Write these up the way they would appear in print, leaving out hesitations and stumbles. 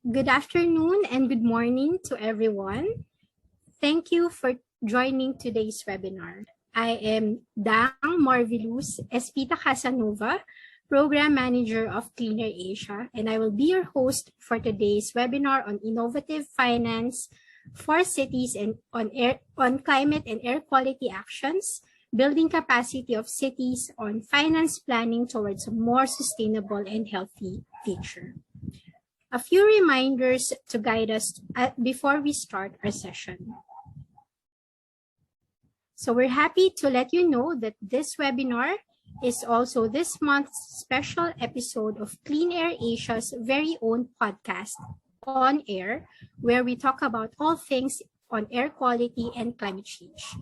Good afternoon and good morning to everyone. Thank you for joining today's webinar. I am Dang Marvelous Espita Casanova, Program Manager of Cleaner Asia, and I will be your host for today's webinar on innovative finance for cities and on climate and air quality actions, building capacity of cities on finance planning towards a more sustainable and healthy future. A few reminders to guide us before we start our session. So we're happy to let you know that this webinar is also this month's special episode of Clean Air Asia's very own podcast, On Air, where we talk about all things on air quality and climate change.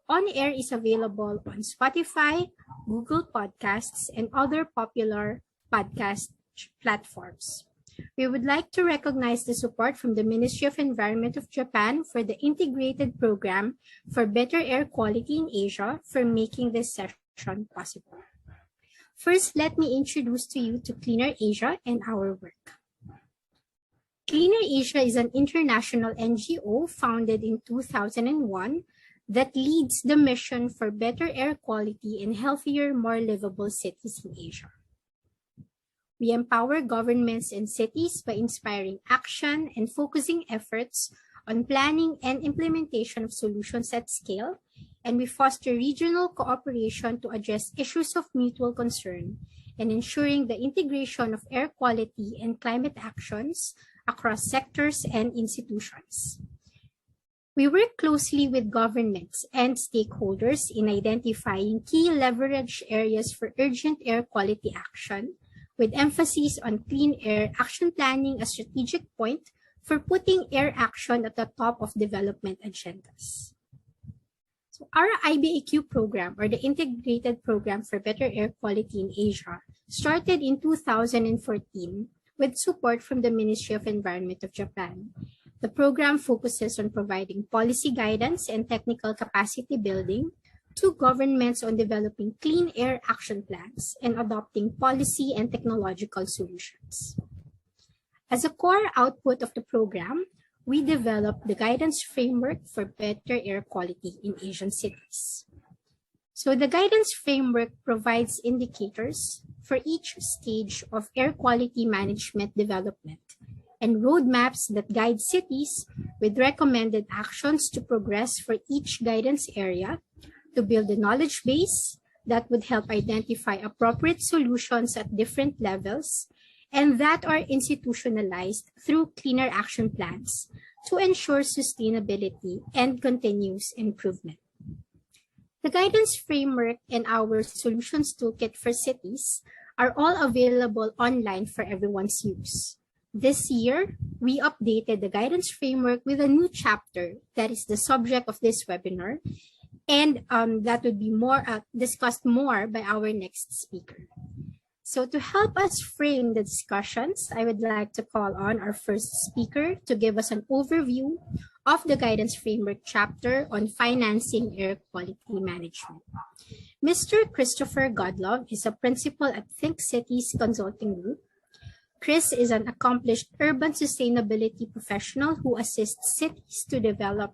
On Air is available on Spotify, Google Podcasts, and other popular podcast platforms. We would like to recognize the support from the Ministry of Environment of Japan for the integrated program for better air quality in Asia for making this session possible. First, let me introduce to you to Cleaner Asia and our work. Cleaner Asia is an international NGO founded in 2001 that leads the mission for better air quality and healthier, more livable cities in Asia. We empower governments and cities by inspiring action and focusing efforts on planning and implementation of solutions at scale, and we foster regional cooperation to address issues of mutual concern and ensuring the integration of air quality and climate actions across sectors and institutions. We work closely with governments and stakeholders in identifying key leverage areas for urgent air quality action, with emphasis on clean air action planning a strategic point for putting air action at the top of development agendas. So our IBEQ program, or the Integrated Program for Better Air Quality in Asia, started in 2014 with support from the Ministry of Environment of Japan. The program focuses on providing policy guidance and technical capacity building to governments on developing clean air action plans and adopting policy and technological solutions. As a core output of the program, we developed the guidance framework for better air quality in Asian cities. So the guidance framework provides indicators for each stage of air quality management development and roadmaps that guide cities with recommended actions to progress for each guidance area, to build a knowledge base that would help identify appropriate solutions at different levels and that are institutionalized through cleaner action plans to ensure sustainability and continuous improvement. The guidance framework and our solutions toolkit for cities are all available online for everyone's use. This year, we updated the guidance framework with a new chapter that is the subject of this webinar, and that would be discussed more by our next speaker. So to help us frame the discussions, I would like to call on our first speaker to give us an overview of the guidance framework chapter on financing air quality management. Mr. Christopher Godlove is a principal at THINKCities Consulting Group. Kris is an accomplished urban sustainability professional who assists cities to develop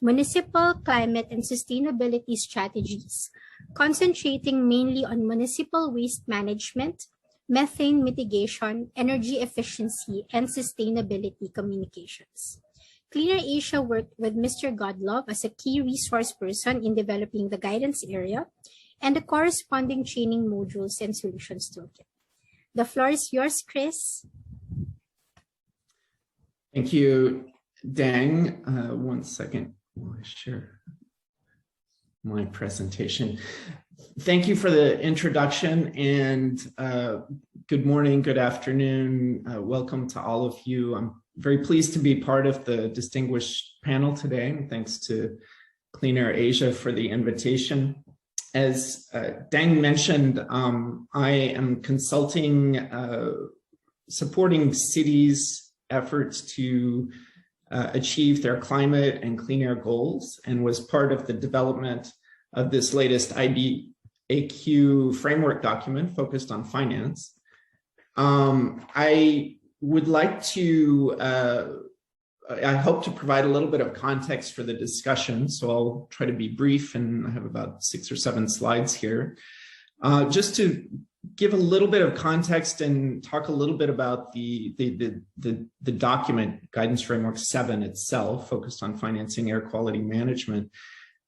municipal climate and sustainability strategies, concentrating mainly on municipal waste management, methane mitigation, energy efficiency, and sustainability communications. Cleaner Asia worked with Mr. Godlove as a key resource person in developing the guidance area and the corresponding training modules and solutions toolkit. The floor is yours, Kris. Thank you, Dang. 1 second. I'll share my presentation. Thank you for the introduction, and good morning, good afternoon. Welcome to all of you. I'm very pleased to be part of the distinguished panel today, and thanks to Clean Air Asia for the invitation. As Dang mentioned, I am consulting, supporting cities' efforts to achieve their climate and clean air goals, and was part of the development of this latest IBEQ framework document focused on finance. I would like to, I hope to provide a little bit of context for the discussion, so I'll try to be brief, and I have about 6 or 7 slides here. Just to give a little bit of context and talk a little bit about the document, Guidance Framework 7 itself, focused on financing air quality management.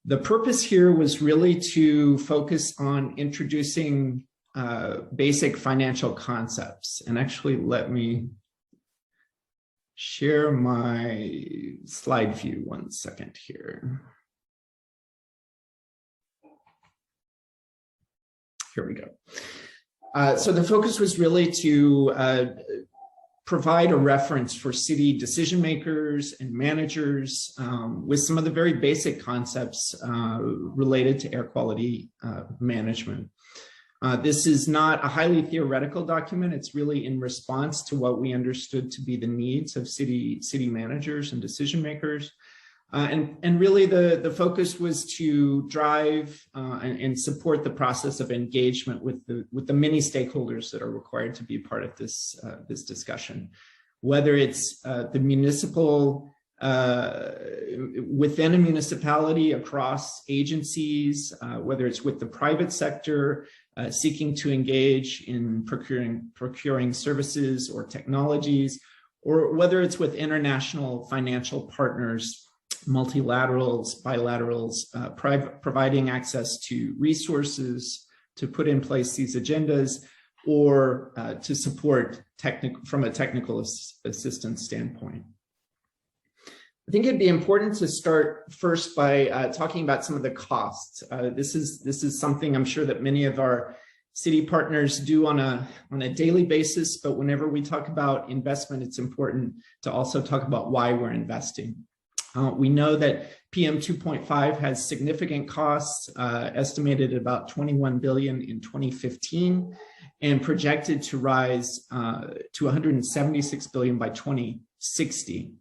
The purpose here was really to focus on introducing basic financial concepts. And actually, let me share my slide view 1 second here. Here we go. So the focus was really to provide a reference for city decision makers and managers with some of the very basic concepts related to air quality management. This is not a highly theoretical document. It's really in response to what we understood to be the needs of city managers and decision makers. And really the focus was to drive and support the process of engagement with the many stakeholders that are required to be part of this discussion, whether it's the municipal, within a municipality, across agencies, whether it's with the private sector, seeking to engage in procuring services or technologies, or whether it's with international financial partners, multilaterals, bilaterals, providing access to resources to put in place these agendas, or to support from a technical assistance standpoint. I think it'd be important to start first by talking about some of the costs. This is something I'm sure that many of our city partners do on a daily basis, but whenever we talk about investment, it's important to also talk about why we're investing. We know that PM 2.5 has significant costs, estimated at about 21 billion in 2015, and projected to rise to 176 billion by 2060.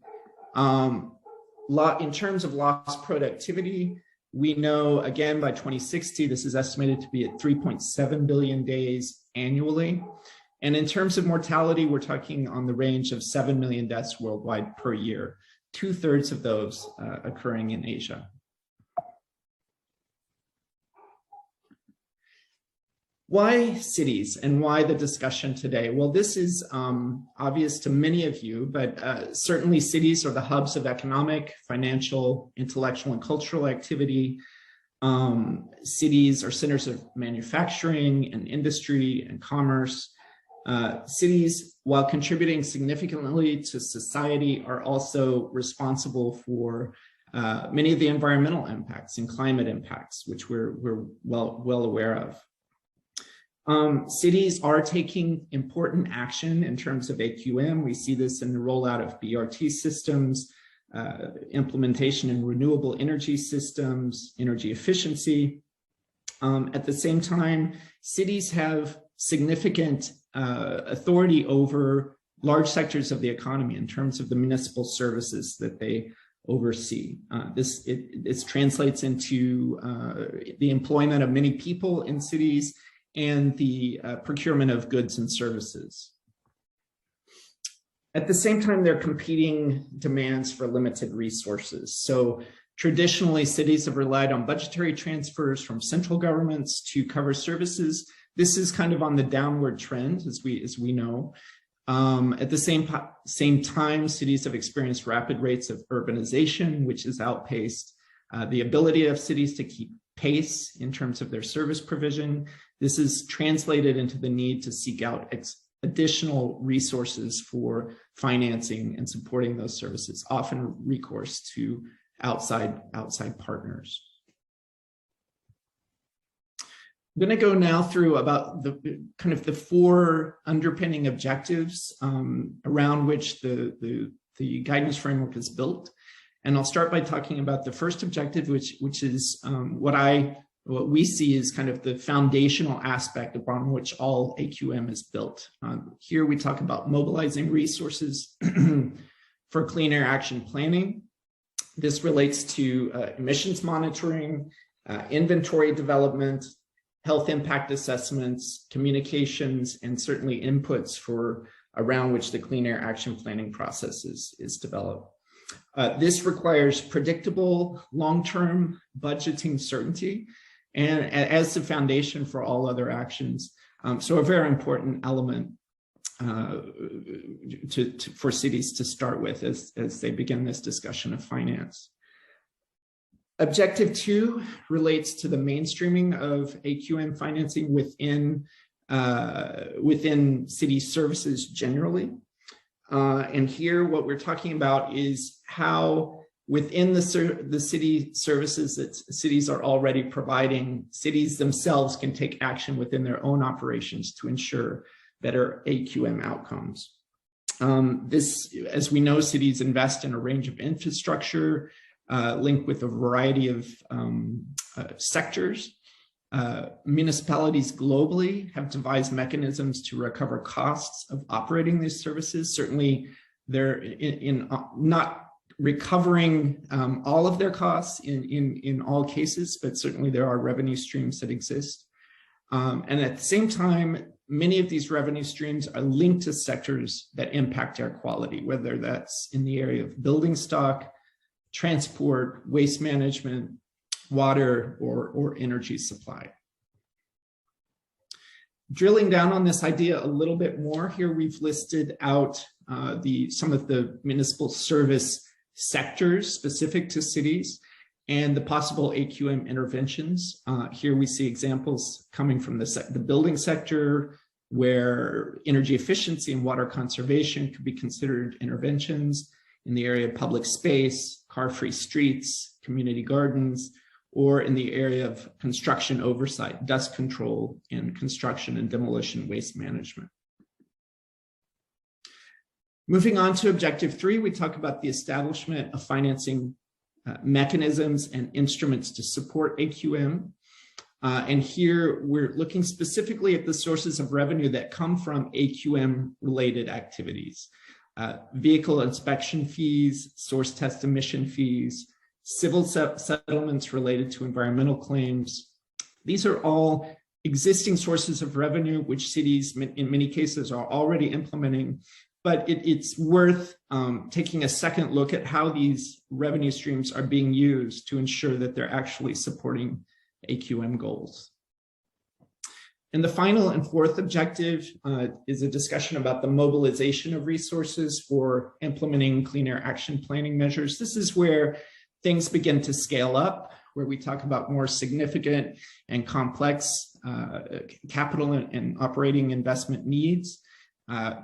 In terms of lost productivity, we know, again, by 2060, this is estimated to be at 3.7 billion days annually. And in terms of mortality, we're talking on the range of 7 million deaths worldwide per year, 2/3 of those occurring in Asia. Why cities and why the discussion today? Well, this is obvious to many of you, but certainly cities are the hubs of economic, financial, intellectual, and cultural activity. Cities are centers of manufacturing and industry and commerce. Cities, while contributing significantly to society, are also responsible for many of the environmental impacts and climate impacts, which we're well aware of. Cities are taking important action in terms of AQM. We see this in the rollout of BRT systems, implementation in renewable energy systems, energy efficiency. At the same time, cities have significant authority over large sectors of the economy in terms of the municipal services that they oversee. This translates into the employment of many people in cities and the procurement of goods and services. At the same time, there are competing demands for limited resources. So traditionally, cities have relied on budgetary transfers from central governments to cover services. This is kind of on the downward trend, as we know. At the same time, cities have experienced rapid rates of urbanization, which has outpaced the ability of cities to keep pace in terms of their service provision. This is translated into the need to seek out additional resources for financing and supporting those services, often recourse to outside partners. I'm going to go now through about the 4 underpinning objectives around which the guidance framework is built. And I'll start by talking about the first objective, which is what we see is kind of the foundational aspect upon which all AQM is built. Here we talk about mobilizing resources for clean air action planning. This relates to emissions monitoring, inventory development, health impact assessments, communications, and certainly inputs for around which the clean air action planning process is developed. This requires predictable long-term budgeting certainty and as the foundation for all other actions. So a very important element for cities to start with as they begin this discussion of finance. Objective 2 relates to the mainstreaming of AQM financing within city services generally. And here what we're talking about is how within the city services that cities are already providing, cities themselves can take action within their own operations to ensure better AQM outcomes. As we know, cities invest in a range of infrastructure linked with a variety of sectors. Municipalities globally have devised mechanisms to recover costs of operating these services. Certainly, they're not recovering all of their costs in all cases, but certainly there are revenue streams that exist. And at the same time, many of these revenue streams are linked to sectors that impact air quality, whether that's in the area of building stock, transport, waste management, water, or energy supply. Drilling down on this idea a little bit more, here we've listed out some of the municipal service sectors specific to cities and the possible AQM interventions. Here we see examples coming from the building sector, where energy efficiency and water conservation could be considered interventions. In the area of public space, car-free streets, community gardens, or in the area of construction oversight, dust control, and construction and demolition waste management. Moving on to objective 3, we talk about the establishment of financing mechanisms and instruments to support AQM. And here we're looking specifically at the sources of revenue that come from AQM-related activities. Vehicle inspection fees, source test emission fees, civil settlements related to environmental claims. These are all existing sources of revenue which cities in many cases are already implementing, but it's worth taking a second look at how these revenue streams are being used to ensure that they're actually supporting AQM goals. And the final and fourth objective is a discussion about the mobilization of resources for implementing clean air action planning measures. This is where things begin to scale up, where we talk about more significant and complex capital and operating investment needs.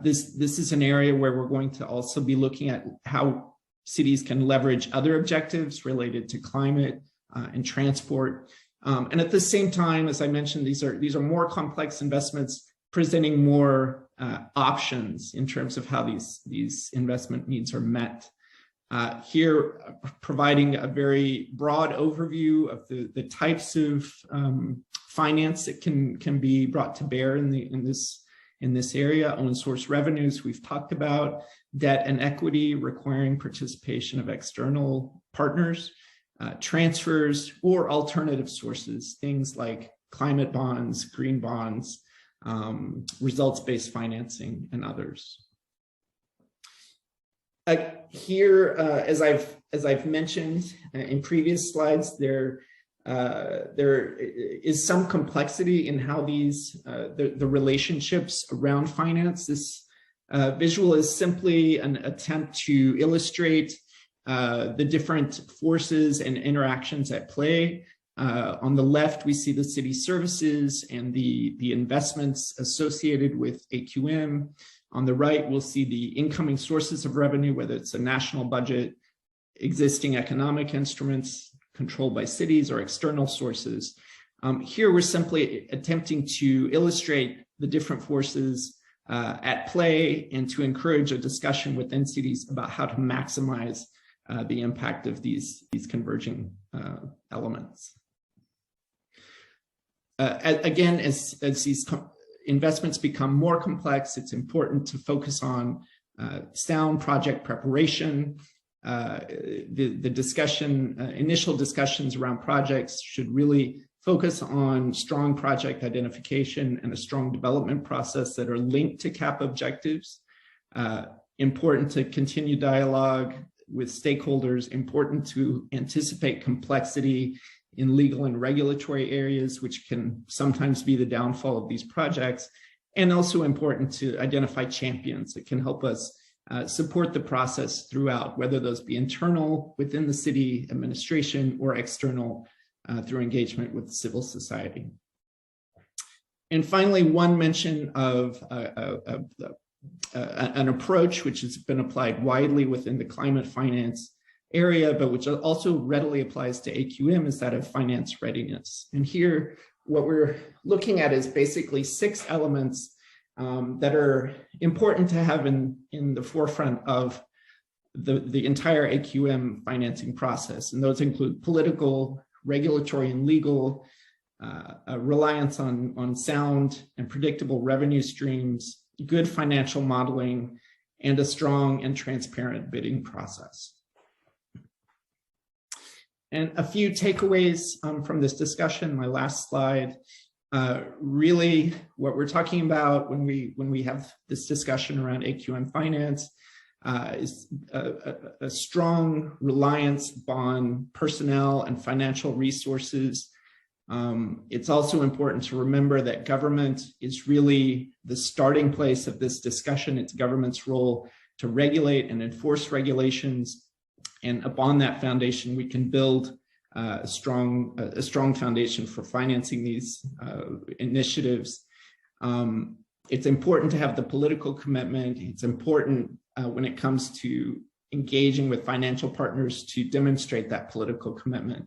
This is an area where we're going to also be looking at how cities can leverage other objectives related to climate and transport. And at the same time, as I mentioned, these are more complex investments presenting more options in terms of how these investment needs are met. Here, providing a very broad overview of the types of finance that can be brought to bear in this area. Own source revenues we've talked about, debt and equity requiring participation of external partners, transfers or alternative sources, things like climate bonds, green bonds, results-based financing, and others. Here, as I've mentioned in previous slides, there is some complexity in how the relationships around finance. This visual is simply an attempt to illustrate the different forces and interactions at play. On the left, we see the city services and the investments associated with AQM. On the right, we'll see the incoming sources of revenue, whether it's a national budget, existing economic instruments controlled by cities, or external sources. Here, we're simply attempting to illustrate the different forces at play and to encourage a discussion within cities about how to maximize the impact of these converging elements. Again, as these investments become more complex, it's important to focus on sound project preparation. The discussion, initial discussions around projects should really focus on strong project identification and a strong development process that are linked to CAP objectives. important to continue dialogue with stakeholders, important to anticipate complexity in legal and regulatory areas, which can sometimes be the downfall of these projects, and also important to identify champions that can help us support the process throughout, whether those be internal within the city administration or external through engagement with civil society. And finally, one mention of an approach which has been applied widely within the climate finance area, but which also readily applies to AQM, is that of finance readiness. And here, what we're looking at is basically 6 elements that are important to have in the forefront of the entire AQM financing process. And those include political, regulatory, and legal, a reliance on sound and predictable revenue streams, good financial modeling, and a strong and transparent bidding process. And a few takeaways from this discussion, my last slide. Really, what we're talking about when we have this discussion around AQM finance is a strong reliance on personnel and financial resources. It's also important to remember that government is really the starting place of this discussion. It's government's role to regulate and enforce regulations. And upon that foundation, we can build a strong foundation for financing these initiatives. It's important to have the political commitment. It's important when it comes to engaging with financial partners to demonstrate that political commitment.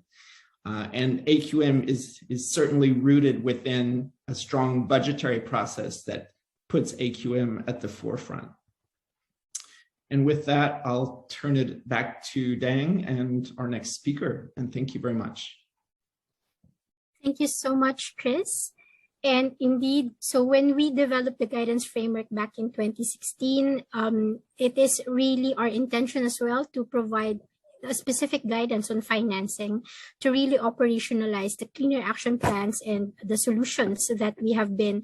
And AQM is certainly rooted within a strong budgetary process that puts AQM at the forefront. And with that, I'll turn it back to Dang and our next speaker. And thank you very much. Thank you so much, Kris. And indeed, so when we developed the guidance framework back in 2016, it is really our intention as well to provide a specific guidance on financing to really operationalize the cleaner action plans and the solutions that we have been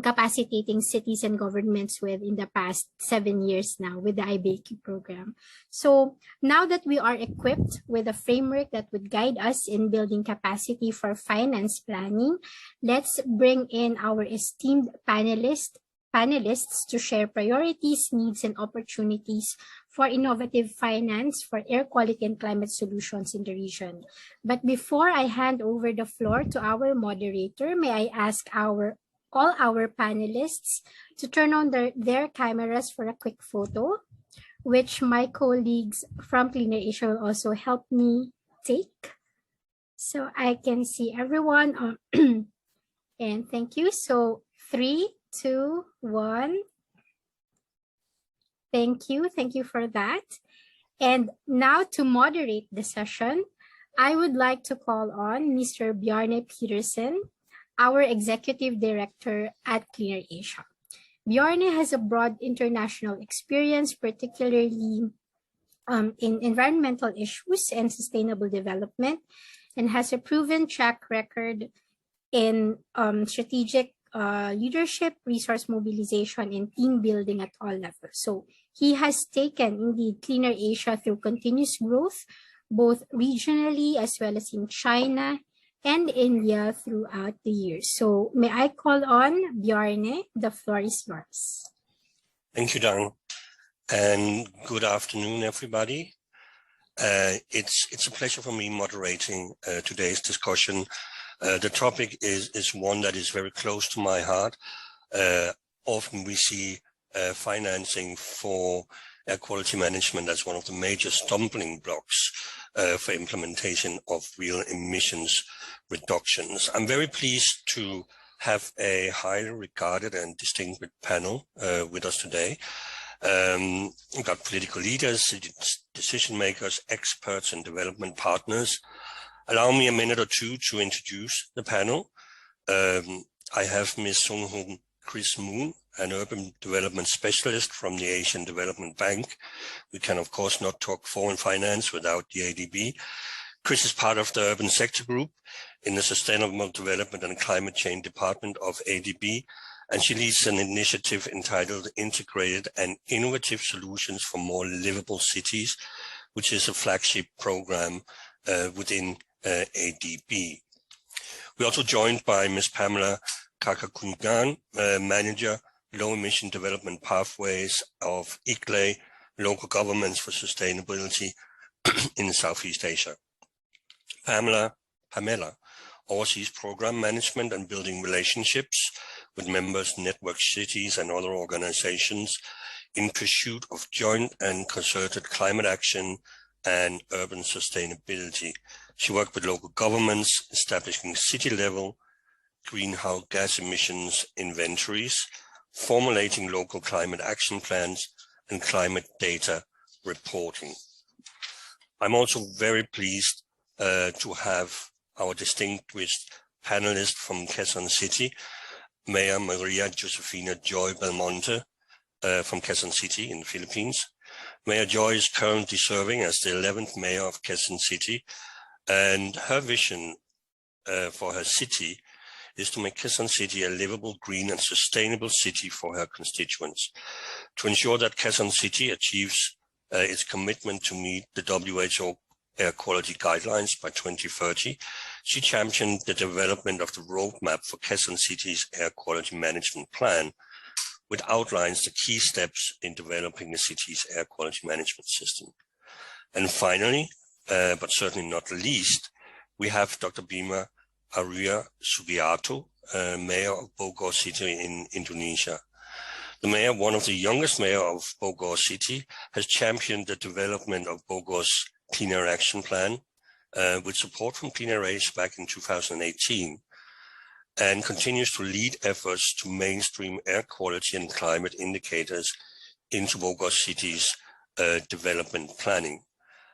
capacitating cities and governments with in the past 7 years now with the IBEQ program. So now that we are equipped with a framework that would guide us in building capacity for finance planning, let's bring in our esteemed panelists to share priorities, needs, and opportunities for innovative finance for air quality and climate solutions in the region. But before I hand over the floor to our moderator, may I ask all our panelists to turn on their cameras for a quick photo, which my colleagues from Cleaner Asia will also help me take. So I can see everyone. And thank you. So 3, 2, 1. Thank you for that. And now to moderate the session, I would like to call on Mr. Bjarne Petersen, our Executive Director at Cleaner Asia. Bjarne has a broad international experience, particularly in environmental issues and sustainable development, and has a proven track record in strategic leadership, resource mobilization, and team building at all levels. So he has taken indeed Cleaner Asia through continuous growth, both regionally as well as in China and India throughout the years. So may I call on Bjarne? The floor is yours. Thank you, Dang. And good afternoon, everybody. It's a pleasure for me moderating today's discussion. The topic is one that is very close to my heart. Often we see financing for air quality management as one of the major stumbling blocks for implementation of real emissions reductions. I'm very pleased to have a highly regarded and distinguished panel with us today. We've got political leaders, decision makers, experts, and development partners. Allow me a minute or two to introduce the panel. I have Ms. Sunghoon Kris, an urban development specialist from the Asian Development Bank. We can, of course, not talk foreign finance without the ADB. Kris is part of the urban sector group in the Sustainable Development and Climate Change Department of ADB and she leads an initiative entitled Integrated and Innovative Solutions for More Livable Cities, which is a flagship program within ADB. We're also joined by Ms. Pamela Cabacungan, Manager, Low Emission Development Pathways of ICLEI, Local Governments for Sustainability in Southeast Asia. Pamela oversees program management and building relationships with members, network cities, and other organizations in pursuit of joint and concerted climate action and urban sustainability. She worked with local governments, establishing city-level greenhouse gas emissions inventories, formulating local climate action plans, and climate data reporting. I'm also very pleased to have our distinguished panelist from Quezon City, Mayor Maria Josefina Joy Belmonte from Quezon City in the Philippines. Mayor Joy is currently serving as the 11th mayor of Quezon City, and her vision for her city is to make Quezon City a livable, green and sustainable city for her constituents. To ensure that Quezon City achieves its commitment to meet the WHO air quality guidelines by 2030, she championed the development of the roadmap for Quezon City's air quality management plan, which outlines the key steps in developing the city's air quality management system. And finally, but certainly not least, we have Dr. Bima Arya Sugiarto, Mayor of Bogor City in Indonesia. The mayor, one of the youngest mayor of Bogor City, has championed the development of Bogor's Clean Air Action Plan, with support from Clean Air Asia back in 2018, and continues to lead efforts to mainstream air quality and climate indicators into Bogor City's development planning.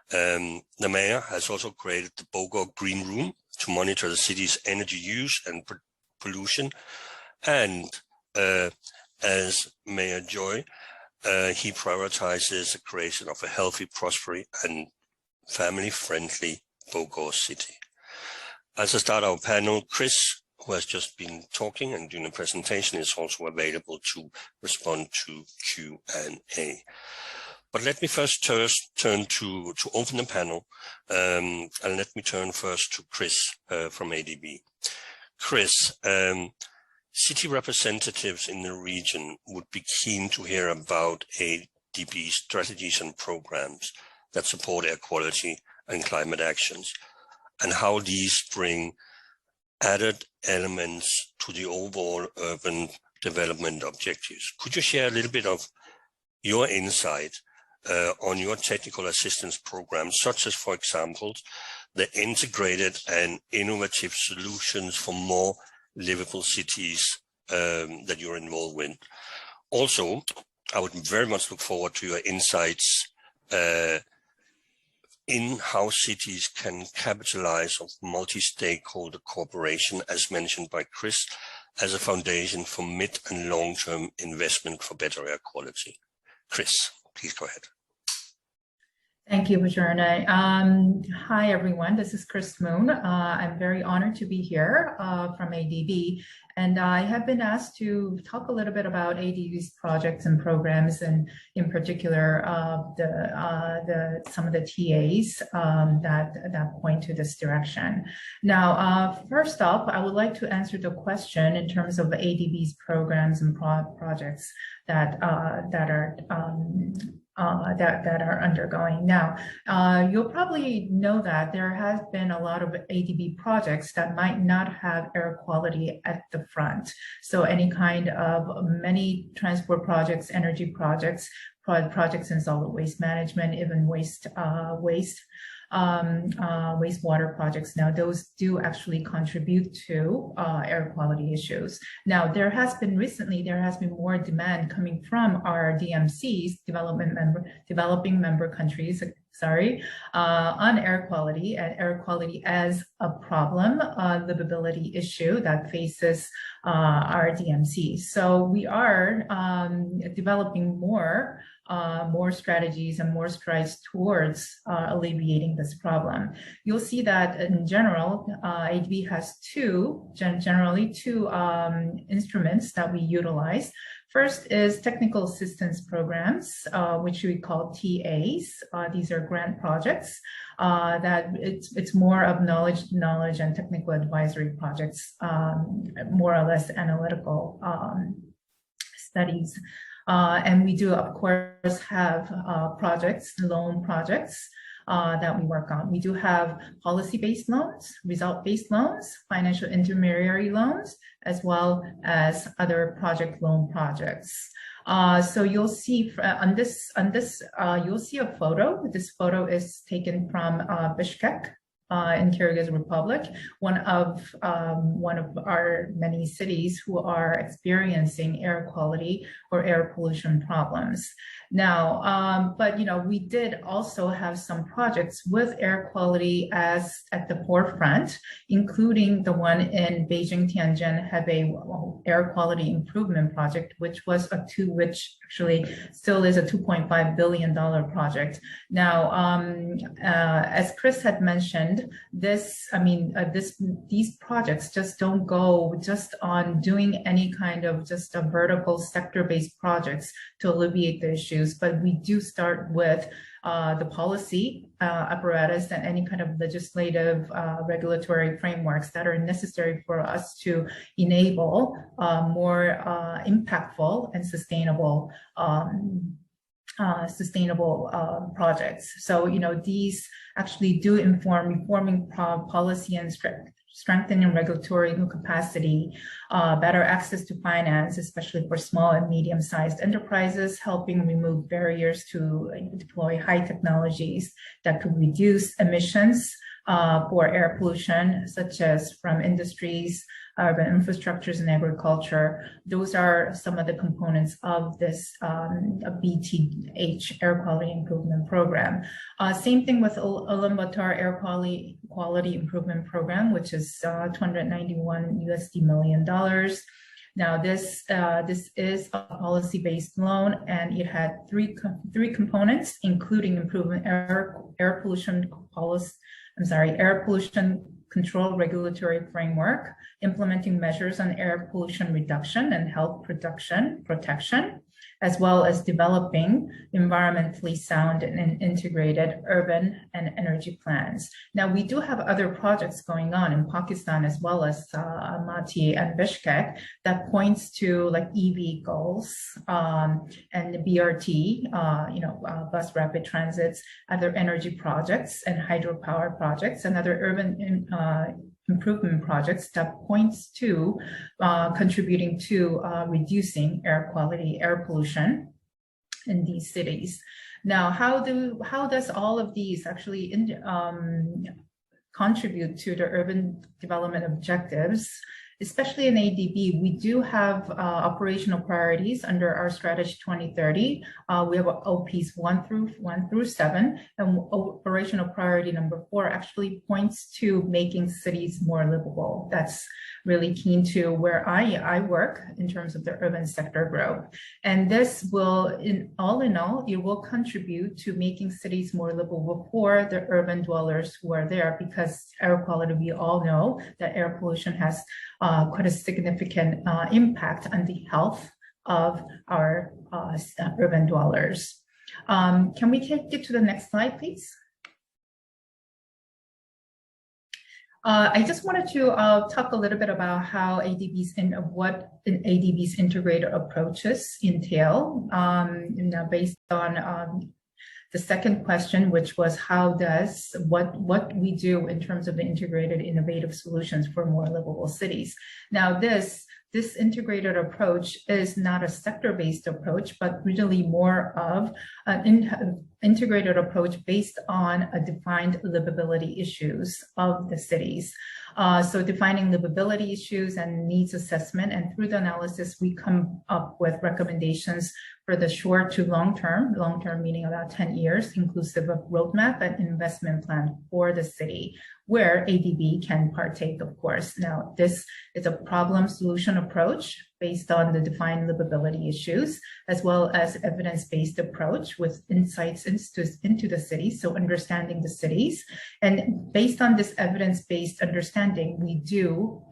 The mayor has also created the Bogor Green Room to monitor the city's energy use and pollution. And as Mayor Joy, he prioritizes the creation of a healthy, prosperous, and family-friendly Bogor City. As I start our panel, Kris, who has just been talking and doing a presentation, is also available to respond to Q&A. But let me first turn to open the panel, and let me turn first to Kris from ADB. Kris, city representatives in the region would be keen to hear about ADB strategies and programs that support air quality and climate actions, and how these bring added elements to the overall urban development objectives. Could you share a little bit of your insight on your technical assistance programs, such as, for example, the integrated and innovative solutions for more livable cities that you're involved with? Also, I would very much look forward to your insights in how cities can capitalize on multi-stakeholder cooperation, as mentioned by Kris, as a foundation for mid and long-term investment for better air quality. Kris, please go ahead. Thank you, Bajorna. Hi, everyone. This is Kris Moon. I'm very honored to be here from ADB, and I have been asked to talk a little bit about ADB's projects and programs, and in particular, some of the TAs that point to this direction. Now, first off, I would like to answer the question in terms of ADB's programs and projects that are undergoing. Now, you'll probably know that there has been a lot of ADB projects that might not have air quality at the front. So any kind of many transport projects, energy projects, projects in solid waste management, even wastewater projects. Now, those do actually contribute to air quality issues. Now, there has been more demand coming from our DMCs, developing member countries, on air quality, and air quality as a problem, livability issue that faces our DMCs. So we are developing more more strategies and more strides towards alleviating this problem. You'll see that in general, ADB has generally two instruments that we utilize. First is technical assistance programs, which we call TAs. These are grant projects that it's more of knowledge and technical advisory projects, more or less analytical studies. And we do, of course, have loan projects that we work on. We do have policy-based loans, result-based loans, financial intermediary loans, as well as other project loan projects. So you'll see on this, you'll see a photo. This photo is taken from Bishkek in Kyrgyz Republic, one of our many cities who are experiencing air quality or air pollution problems. Now, but we did also have some projects with air quality as at the forefront, including the one in Beijing Tianjin Hebei air quality improvement project, which actually still is a $2.5 billion project. Now, as Kris had mentioned, these projects just don't go just on doing any kind of just a vertical sector-based projects to alleviate the issues, but we do start with the policy apparatus and any kind of legislative regulatory frameworks that are necessary for us to enable more impactful and sustainable projects. So, these actually do inform reforming policy and strengthening regulatory capacity, better access to finance, especially for small and medium-sized enterprises, helping remove barriers to deploy high technologies that could reduce emissions for air pollution, such as from industries, urban infrastructures, and agriculture. Those are some of the components of this BTH Air Quality Improvement Program. Same thing with Ulaanbaatar Air Quality Improvement Program, which is $291 million. Now, this is a policy-based loan, and it had three components, including improvement air pollution control regulatory framework, implementing measures on air pollution reduction and health protection, as well as developing environmentally sound and integrated urban and energy plans. Now, we do have other projects going on in Pakistan as well as Almaty and Bishkek that points to like EV goals and the BRT, bus rapid transits, other energy projects and hydropower projects and other urban improvement projects that points to contributing to reducing air quality, air pollution in these cities. Now, how does all of these actually contribute to the urban development objectives? Especially in ADB, we do have operational priorities under our strategy 2030. We have OPs 1 through 7, and operational priority number 4 actually points to making cities more livable. That's really keen to where I work in terms of the urban sector growth. And this will, in all, it will contribute to making cities more livable for the urban dwellers who are there, because air quality, we all know that air pollution has quite a significant impact on the health of our urban dwellers. Can we take it to the next slide, please? I just wanted to talk a little bit about how what ADB's integrated approaches entail. Based on the second question, which was what we do in terms of the integrated innovative solutions for more livable cities. Now, this integrated approach is not a sector-based approach, but really more of an integrated approach based on a defined livability issues of the cities. So defining livability issues and needs assessment, and through the analysis, we come up with recommendations for the short to long-term meaning about 10 years, inclusive of roadmap and investment plan for the city, where ADB can partake, of course. Now, this is a problem solution approach based on the defined livability issues, as well as evidence-based approach with insights into the cities, so understanding the cities. And based on this evidence-based understanding, we do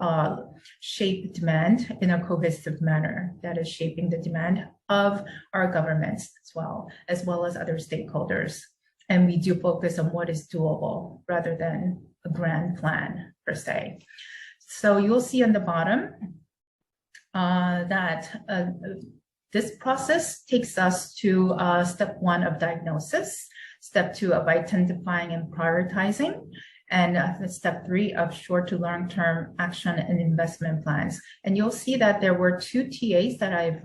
shape demand in a cohesive manner that is shaping the demand of our governments as well as other stakeholders. And we do focus on what is doable rather than a grand plan per se. So you'll see on the bottom that this process takes us to step 1 of diagnosis, step 2 of identifying and prioritizing, and step 3 of short to long-term action and investment plans. And you'll see that there were 2 TAs that I've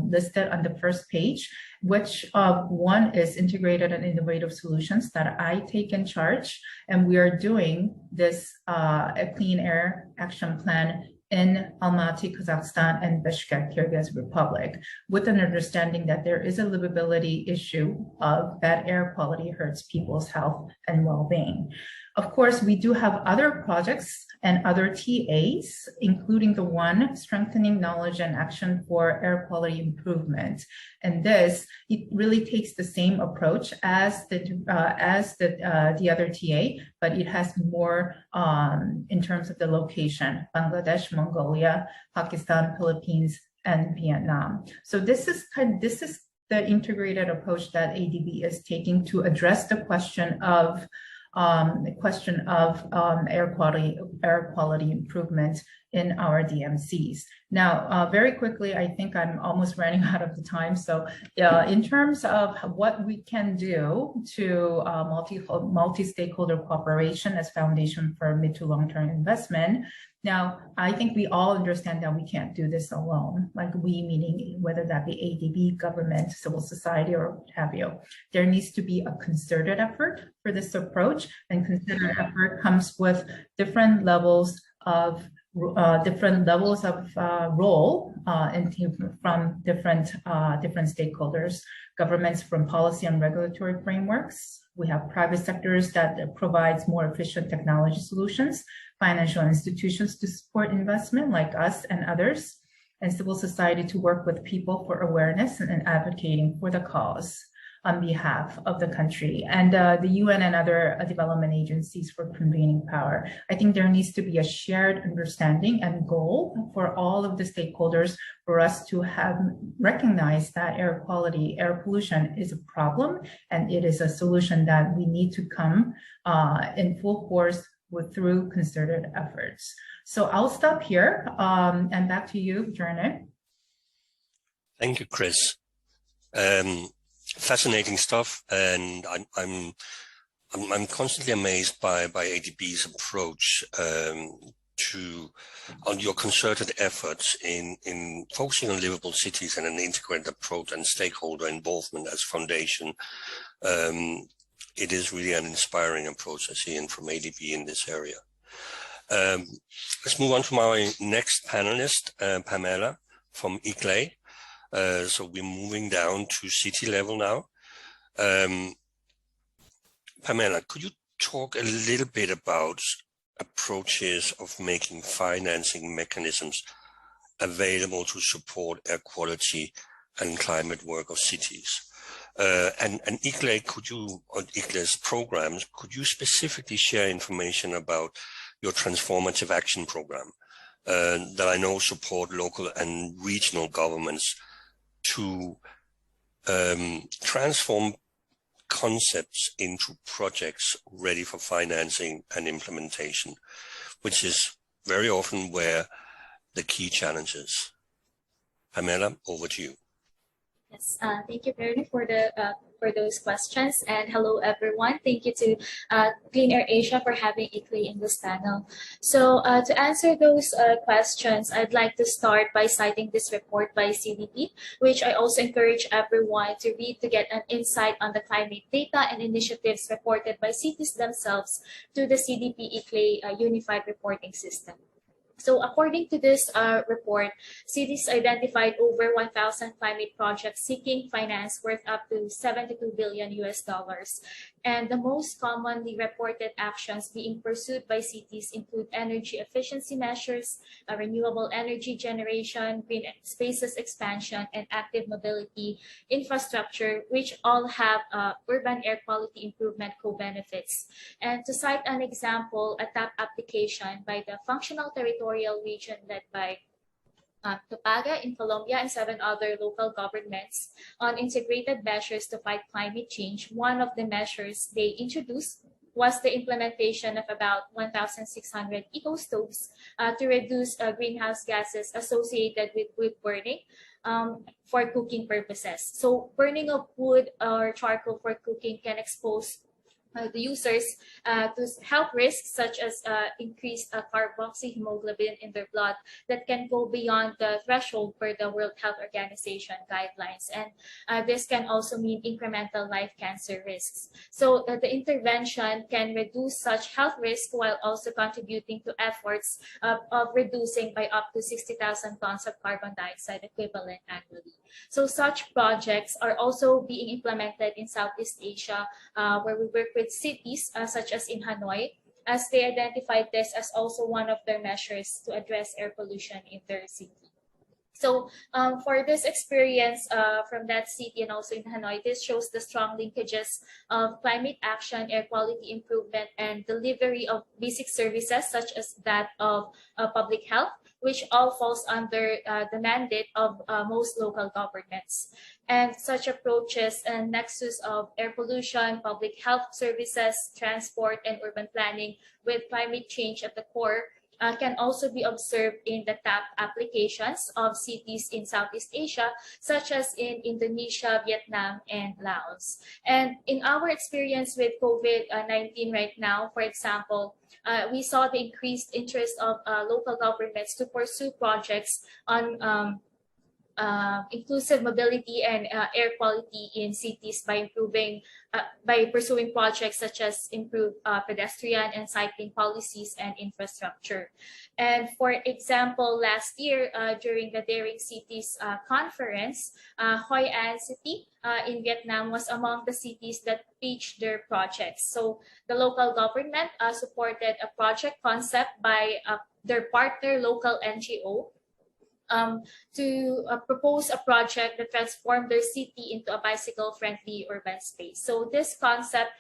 listed on the first page, which one is integrated and innovative solutions that I take in charge. And we are doing this a clean air action plan in Almaty, Kazakhstan, and Bishkek, Kyrgyz Republic, with an understanding that there is a livability issue of bad air quality hurts people's health and well-being. Of course, we do have other projects and other TAs, including the one strengthening knowledge and action for air quality improvement. And this, it really takes the same approach as the other TA, but it has more in terms of the location: Bangladesh, Mongolia, Pakistan, Philippines, and Vietnam. So this is the integrated approach that ADB is taking to address the question of air quality improvement in our DMCs. Now, very quickly, I think I'm almost running out of the time. So in terms of what we can do to multi-stakeholder cooperation as foundation for mid to long-term investment. Now, I think we all understand that we can't do this alone, like we meaning whether that be ADB, government, civil society, or what have you. There needs to be a concerted effort for this approach, and concerted effort comes with different levels of role from different stakeholders, governments from policy and regulatory frameworks. We have private sectors that provides more efficient technology solutions, financial institutions to support investment like us and others, and civil society to work with people for awareness and advocating for the cause on behalf of the country, and the UN and other development agencies for convening power. I think there needs to be a shared understanding and goal for all of the stakeholders for us to have recognized that air quality, air pollution is a problem, and it is a solution that we need to come in full force through concerted efforts. So I'll stop here and back to you, Jordan. Thank you, Kris. Fascinating stuff, and I'm constantly amazed by ADB's approach on your concerted efforts in focusing on livable cities and an integrated approach and stakeholder involvement as foundation. It is really an inspiring approach I see from ADB in this area. Let's move on to my next panelist, Pamela from ICLEI. So we're moving down to city level now. Pamela, could you talk a little bit about approaches of making financing mechanisms available to support air quality and climate work of cities? And ICLEI, ICLEI's programs, could you specifically share information about your transformative action program that I know support local and regional governments to transform concepts into projects ready for financing and implementation, which is very often where the key challenge is. Pamela, over to you. Yes, thank you very much for those questions, and hello everyone. Thank you to Clean Air Asia for having ICLEI in this panel. So to answer those questions, I'd like to start by citing this report by CDP, which I also encourage everyone to read to get an insight on the climate data and initiatives reported by cities themselves to the CDP ICLEI Unified Reporting System. So according to this report, cities identified over 1,000 climate projects seeking finance worth up to $72 billion US. And the most commonly reported actions being pursued by cities include energy efficiency measures, renewable energy generation, green spaces expansion, and active mobility infrastructure, which all have urban air quality improvement co-benefits. And to cite an example, a TAP application by the Functional Territorial Region led by Topaga in Colombia and 7 other local governments on integrated measures to fight climate change. One of the measures they introduced was the implementation of about 1,600 eco-stoves to reduce greenhouse gases associated with wood burning for cooking purposes. So burning of wood or charcoal for cooking can expose the users to health risks such as increased carboxyhemoglobin in their blood that can go beyond the threshold per the World Health Organization guidelines. And this can also mean incremental life cancer risks. So the intervention can reduce such health risk while also contributing to efforts of reducing by up to 60,000 tons of carbon dioxide equivalent annually. So such projects are also being implemented in Southeast Asia, where we work with cities such as in Hanoi, as they identified this as also one of their measures to address air pollution in their city. So for this experience from that city and also in Hanoi, this shows the strong linkages of climate action, air quality improvement, and delivery of basic services such as that of public health, which all falls under the mandate of most local governments. And such approaches and nexus of air pollution, public health services, transport, and urban planning with climate change at the core can also be observed in the TAP applications of cities in Southeast Asia, such as in Indonesia, Vietnam, and Laos. And in our experience with COVID-19 right now, for example, we saw the increased interest of local governments to pursue projects on inclusive mobility and air quality in cities by pursuing projects such as improved pedestrian and cycling policies and infrastructure. And for example, last year during the Daring Cities conference, Hoi An City in Vietnam was among the cities that pitched their projects. So the local government supported a project concept by their partner local NGO to propose a project that transformed their city into a bicycle-friendly urban space. So this concept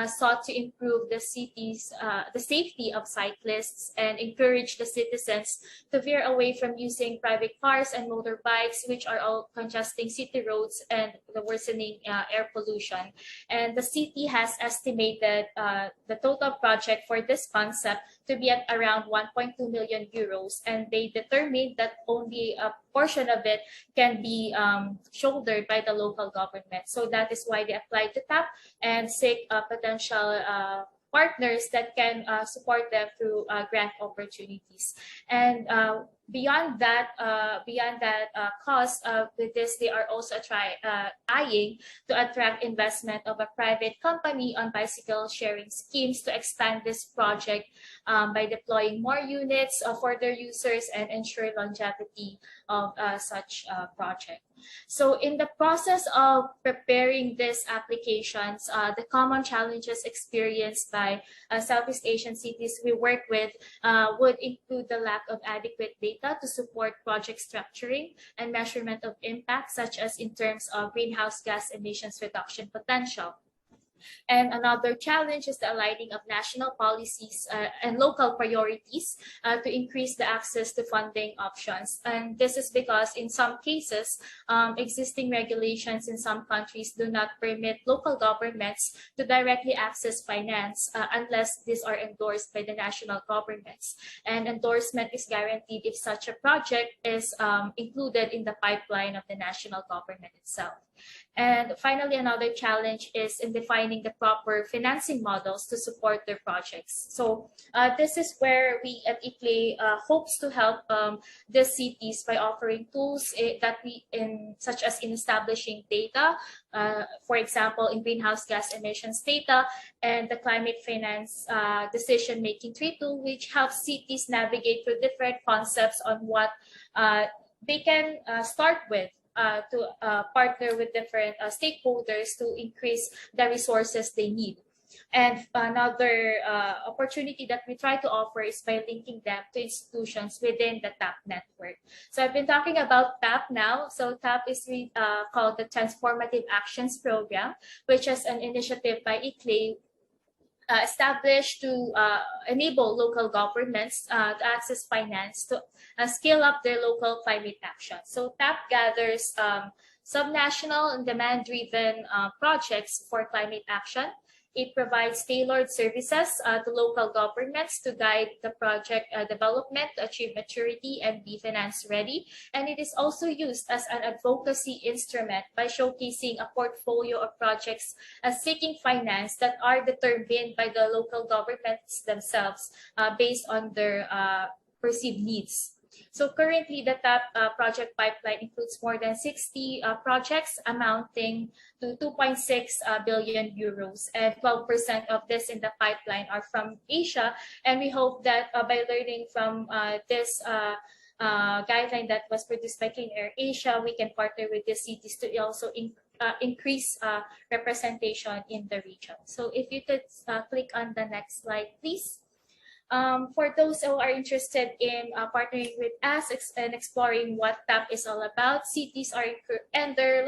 sought to improve the city's the safety of cyclists and encourage the citizens to veer away from using private cars and motorbikes, which are all congesting city roads and the worsening air pollution. And the city has estimated the total project for this concept to be at around 1.2 million euros, and they determined that only a portion of it can be shouldered by the local government. So that is why they applied to TAP and seek potential partners that can support them through grant opportunities. And beyond that cost, with this, they are also eyeing to attract investment of a private company on bicycle sharing schemes to expand this project by deploying more units for their users and ensure longevity of such project. So in the process of preparing these applications, the common challenges experienced by Southeast Asian cities we work with would include the lack of adequate data to support project structuring and measurement of impact, such as in terms of greenhouse gas emissions reduction potential. And another challenge is the aligning of national policies and local priorities to increase the access to funding options. And this is because in some cases, existing regulations in some countries do not permit local governments to directly access finance unless these are endorsed by the national governments. And endorsement is guaranteed if such a project is included in the pipeline of the national government itself. And finally, another challenge is in defining the proper financing models to support their projects. So this is where we at ICLEI hopes to help the cities by offering tools such as in establishing data, for example, in greenhouse gas emissions data, and the climate finance decision-making tree tool, which helps cities navigate through different concepts on what they can start with to partner with different stakeholders to increase the resources they need. And another opportunity that we try to offer is by linking them to institutions within the TAP network. So I've been talking about TAP now. So TAP is called the Transformative Actions Program, which is an initiative by ICLEI established to enable local governments to access finance to scale up their local climate action. So TAP gathers subnational and demand-driven projects for climate action. It provides tailored services to local governments to guide the project development to achieve maturity and be finance ready. And it is also used as an advocacy instrument by showcasing a portfolio of projects seeking finance that are determined by the local governments themselves based on their perceived needs. So currently, the TAP project pipeline includes more than 60 projects amounting to 2.6 billion euros, and 12% of this in the pipeline are from Asia. And we hope that by learning from this guideline that was produced by Clean Air Asia, we can partner with the cities to also increase representation in the region. So if you could click on the next slide, please. For those who are interested in partnering with us and exploring what TAP is all about, cities and their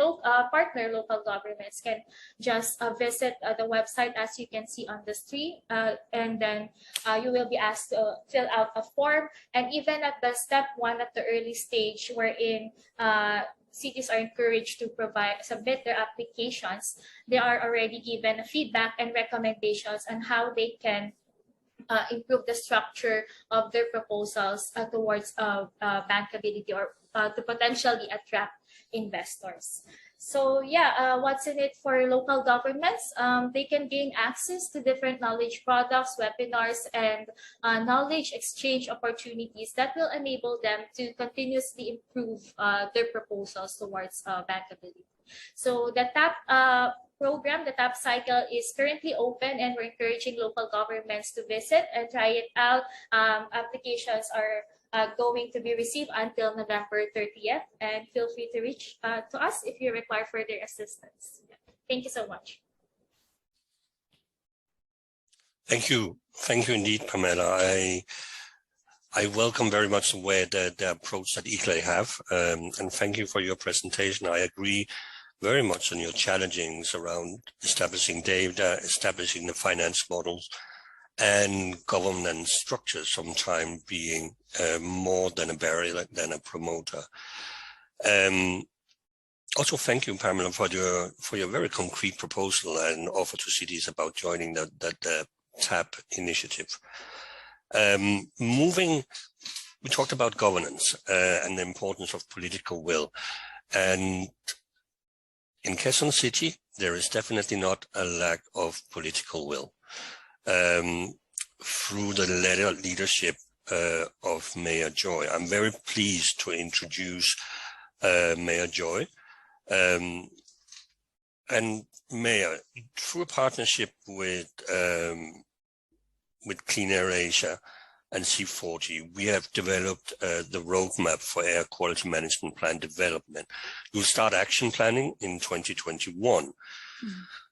partner local governments can just visit the website as you can see on the screen, and then you will be asked to fill out a form. And even at the step 1 at the early stage, wherein cities are encouraged to submit their applications, they are already given feedback and recommendations on how they can improve the structure of their proposals towards bankability or to potentially attract investors. So yeah, what's in it for local governments? They can gain access to different knowledge products, webinars, and knowledge exchange opportunities that will enable them to continuously improve their proposals towards bankability. So the TAP program, the TAP cycle, is currently open, and we're encouraging local governments to visit and try it out. Applications are going to be received until November 30th, and feel free to reach to us if you require further assistance. Thank you so much. Thank you. Thank you indeed, Pamela. I welcome very much the approach that ICLEI have, and thank you for your presentation. I agree very much on your challengings around establishing data, establishing the finance models, and governance structures, sometimes being more than a barrier than a promoter. Also, thank you, Pamela, for your very concrete proposal and offer to cities about joining the TAP initiative. We talked about governance and the importance of political will, and in Quezon City, there is definitely not a lack of political will. Through the leadership of Mayor Joy, I'm very pleased to introduce Mayor Joy. And Mayor, through a partnership with Clean Air Asia and C40, we have developed the roadmap for air quality management plan development. You'll start action planning in 2021. Mm-hmm.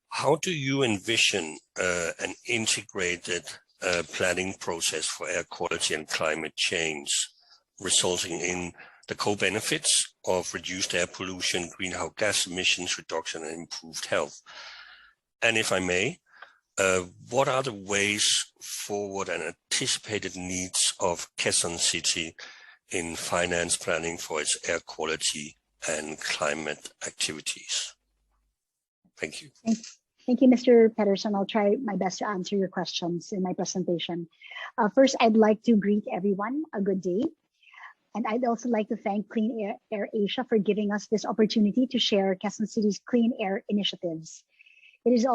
How do you envision an integrated planning process for air quality and climate change, resulting in the co-benefits of reduced air pollution, greenhouse gas emissions reduction, and improved health? And if I may, what are the ways forward and anticipated needs of Quezon City in finance planning for its air quality and climate activities? Thank you. Thank you, Mr. Pedersen. I'll try my best to answer your questions in my presentation. First, I'd like to greet everyone a good day. And I'd also like to thank Clean Air Asia for giving us this opportunity to share Quezon City's clean air initiatives. It is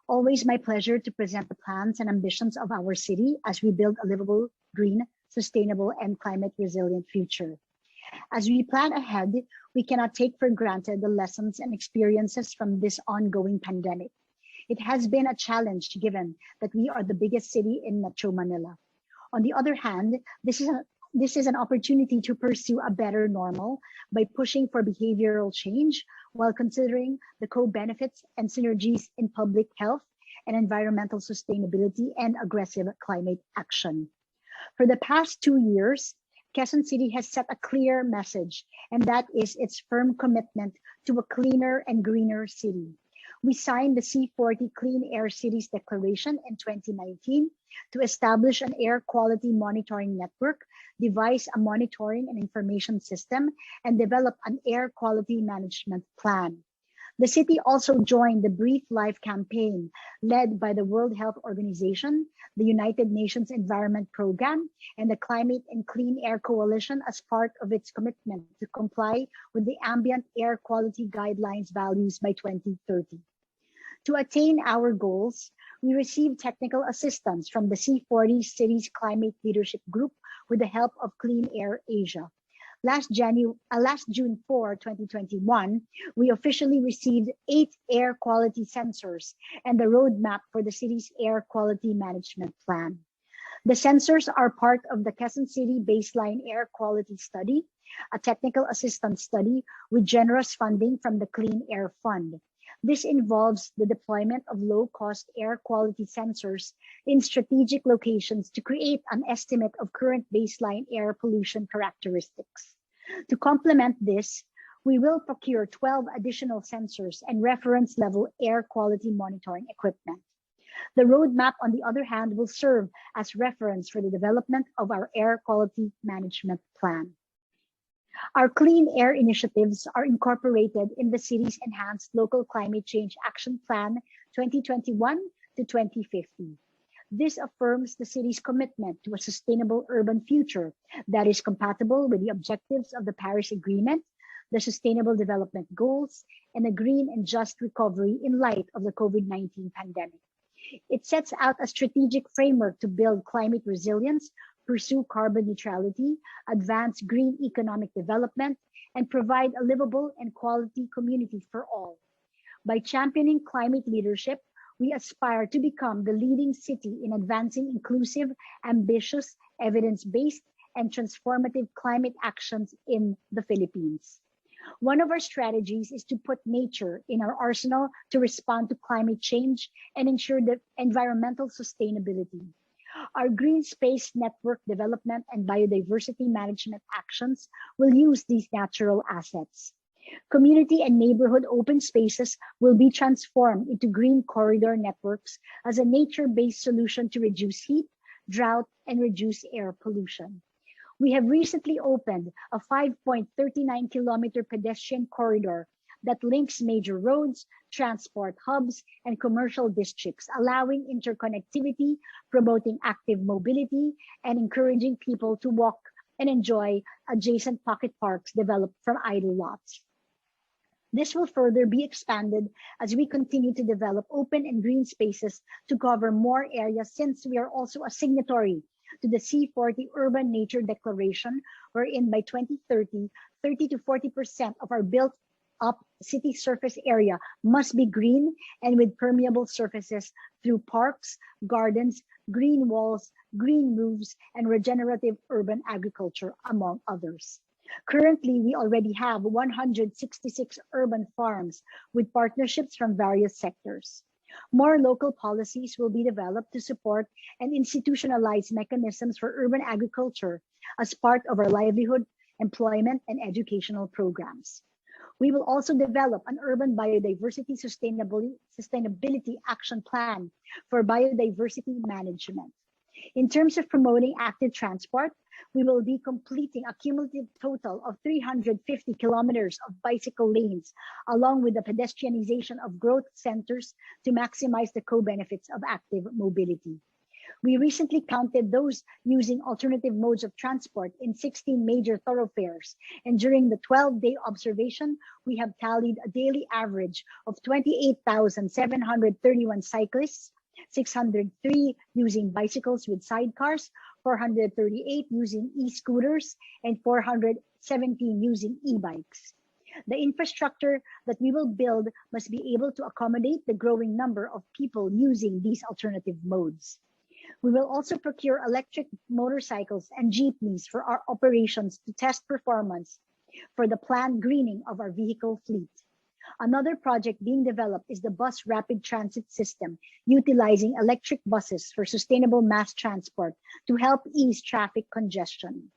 always my pleasure to present the plans and ambitions of our city as we build a livable, green, sustainable, and climate resilient future. As we plan ahead, we cannot take for granted the lessons and experiences from this ongoing pandemic. It has been a challenge given that we are the biggest city in Metro Manila. On the other hand, this is an opportunity to pursue a better normal by pushing for behavioral change while considering the co-benefits and synergies in public health and environmental sustainability and aggressive climate action. For the past 2 years, Quezon City has set a clear message, and that is its firm commitment to a cleaner and greener city. We signed the C40 Clean Air Cities Declaration in 2019 to establish an air quality monitoring network, devise a monitoring and information system, and develop an air quality management plan. The city also joined the Breathe Life campaign led by the World Health Organization, the United Nations Environment Program, and the Climate and Clean Air Coalition as part of its commitment to comply with the ambient air quality guidelines values by 2030. To attain our goals, we received technical assistance from the C40 Cities Climate Leadership Group with the help of Clean Air Asia. Last June 4, 2021, we officially received 8 air quality sensors and the roadmap for the city's air quality management plan. The sensors are part of the Quezon City Baseline Air Quality Study, a technical assistance study with generous funding from the Clean Air Fund. This involves the deployment of low-cost air quality sensors in strategic locations to create an estimate of current baseline air pollution characteristics. To complement this, we will procure 12 additional sensors and reference level air quality monitoring equipment. The roadmap, on the other hand, will serve as reference for the development of our air quality management plan. Our clean air initiatives are incorporated in the city's enhanced local climate change action plan 2021 to 2050. This affirms the city's commitment to a sustainable urban future that is compatible with the objectives of the Paris Agreement, the Sustainable Development Goals, and a green and just recovery in light of the COVID-19 pandemic. It sets out a strategic framework to build climate resilience, pursue carbon neutrality, advance green economic development, and provide a livable and quality community for all. By championing climate leadership, we aspire to become the leading city in advancing inclusive, ambitious, evidence-based, and transformative climate actions in the Philippines. One of our strategies is to put nature in our arsenal to respond to climate change and ensure the environmental sustainability. Our green space network development and biodiversity management actions will use these natural assets. Community and neighborhood open spaces will be transformed into green corridor networks as a nature-based solution to reduce heat, drought, and reduce air pollution. We have recently opened a 5.39-kilometer pedestrian corridor that links major roads, transport hubs, and commercial districts, allowing interconnectivity, promoting active mobility, and encouraging people to walk and enjoy adjacent pocket parks developed from idle lots. This will further be expanded as we continue to develop open and green spaces to cover more areas, since we are also a signatory to the C40 Urban Nature Declaration, wherein by 2030, 30 to 40% of our built-up city surface area must be green and with permeable surfaces through parks, gardens, green walls, green roofs, and regenerative urban agriculture, among others. Currently, we already have 166 urban farms with partnerships from various sectors. More local policies will be developed to support and institutionalize mechanisms for urban agriculture as part of our livelihood, employment, and educational programs. We will also develop an urban biodiversity sustainability action plan for biodiversity management. In terms of promoting active transport, we will be completing a cumulative total of 350 kilometers of bicycle lanes, along with the pedestrianization of growth centers to maximize the co-benefits of active mobility. We recently counted those using alternative modes of transport in 16 major thoroughfares, and during the 12-day observation, we have tallied a daily average of 28,731 cyclists, 603 using bicycles with sidecars, 438 using e-scooters, and 417 using e-bikes. The infrastructure that we will build must be able to accommodate the growing number of people using these alternative modes. We will also procure electric motorcycles and jeepneys for our operations to test performance for the planned greening of our vehicle fleet. Another project being developed is the bus rapid transit system, utilizing electric buses for sustainable mass transport to help ease traffic congestion.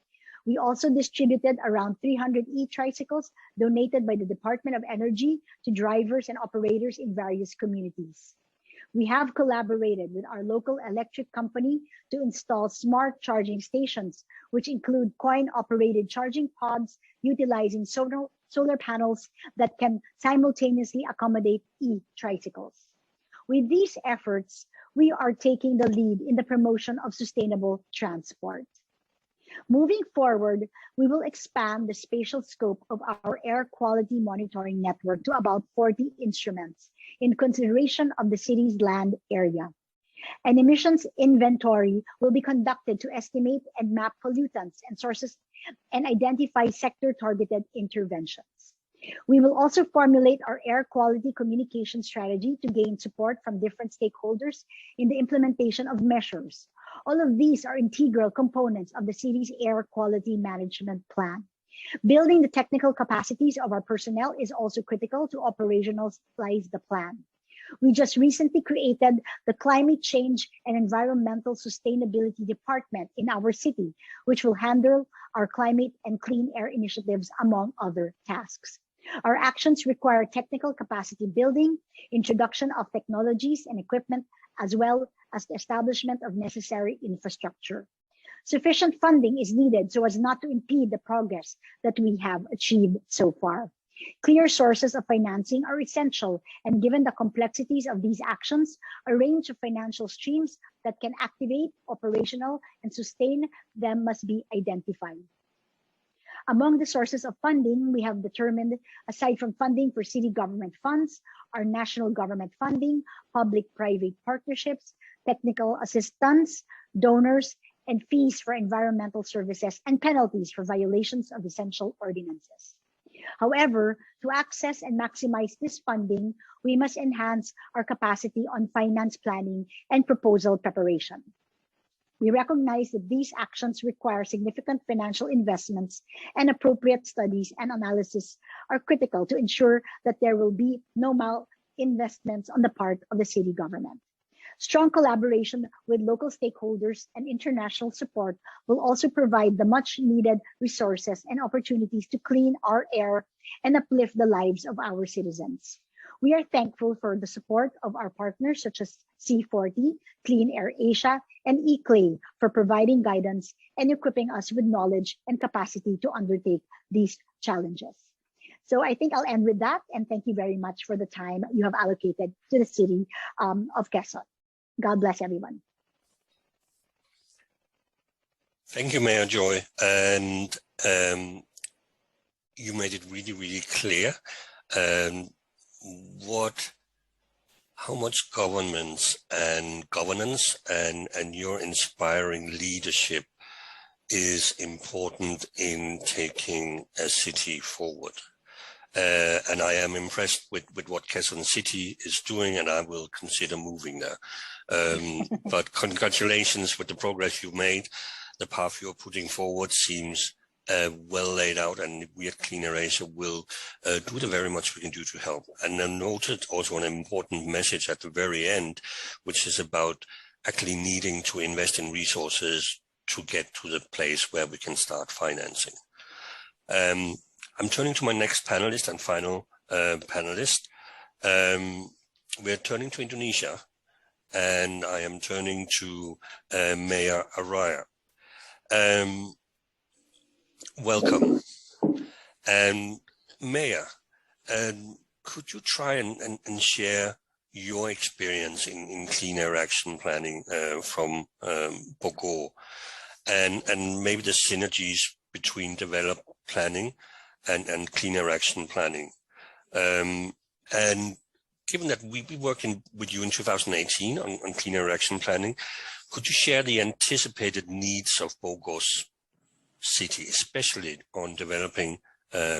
We also distributed around 300 e-tricycles donated by the Department of Energy to drivers and operators in various communities. We have collaborated with our local electric company to install smart charging stations, which include coin-operated charging pods utilizing solar panels that can simultaneously accommodate e-tricycles. With these efforts, we are taking the lead in the promotion of sustainable transport. Moving forward, we will expand the spatial scope of our air quality monitoring network to about 40 instruments in consideration of the city's land area. An emissions inventory will be conducted to estimate and map pollutants and sources and identify sector-targeted interventions. We will also formulate our air quality communication strategy to gain support from different stakeholders in the implementation of measures. All of these are integral components of the city's air quality management plan. Building the technical capacities of our personnel is also critical to operationalize the plan. We just recently created the Climate Change and Environmental Sustainability Department in our city, which will handle our climate and clean air initiatives, among other tasks. Our actions require technical capacity building, introduction of technologies and equipment, as well as the establishment of necessary infrastructure. Sufficient funding is needed so as not to impede the progress that we have achieved so far. Clear sources of financing are essential, and given the complexities of these actions, a range of financial streams that can activate, operational, and sustain them must be identified. Among the sources of funding, we have determined, aside from funding for city government funds, our national government funding, public-private partnerships, technical assistance, donors, and fees for environmental services and penalties for violations of essential ordinances. However, to access and maximize this funding, we must enhance our capacity on finance planning and proposal preparation. We recognize that these actions require significant financial investments, and appropriate studies and analysis are critical to ensure that there will be no malinvestments on the part of the city government. Strong collaboration with local stakeholders and international support will also provide the much needed resources and opportunities to clean our air and uplift the lives of our citizens. We are thankful for the support of our partners such as C40, Clean Air Asia, and ICLEI for providing guidance and equipping us with knowledge and capacity to undertake these challenges. So I think I'll end with that, and thank you very much for the time you have allocated to the city of Quezon. God bless everyone. Thank you, Mayor Joy. And you made it really, really clear how much governance and your inspiring leadership is important in taking a city forward. And I am impressed with what Quezon City is doing, and I will consider moving there. But congratulations with the progress you've made. The path you're putting forward seems well laid out, and we at Clean Air Asia will do the very much we can do to help. And then noted also an important message at the very end, which is about actually needing to invest in resources to get to the place where we can start financing. I'm turning to my next panelist and final panelist. We're turning to Indonesia, and I am turning to Mayor Arya. Welcome. And Mayor, could you try and share your experience in clean air action planning from Bogor, and maybe the synergies between developed planning and clean air action planning. And given that we working with you in 2018 on clean air action planning, could you share the anticipated needs of Bogor's city, especially on developing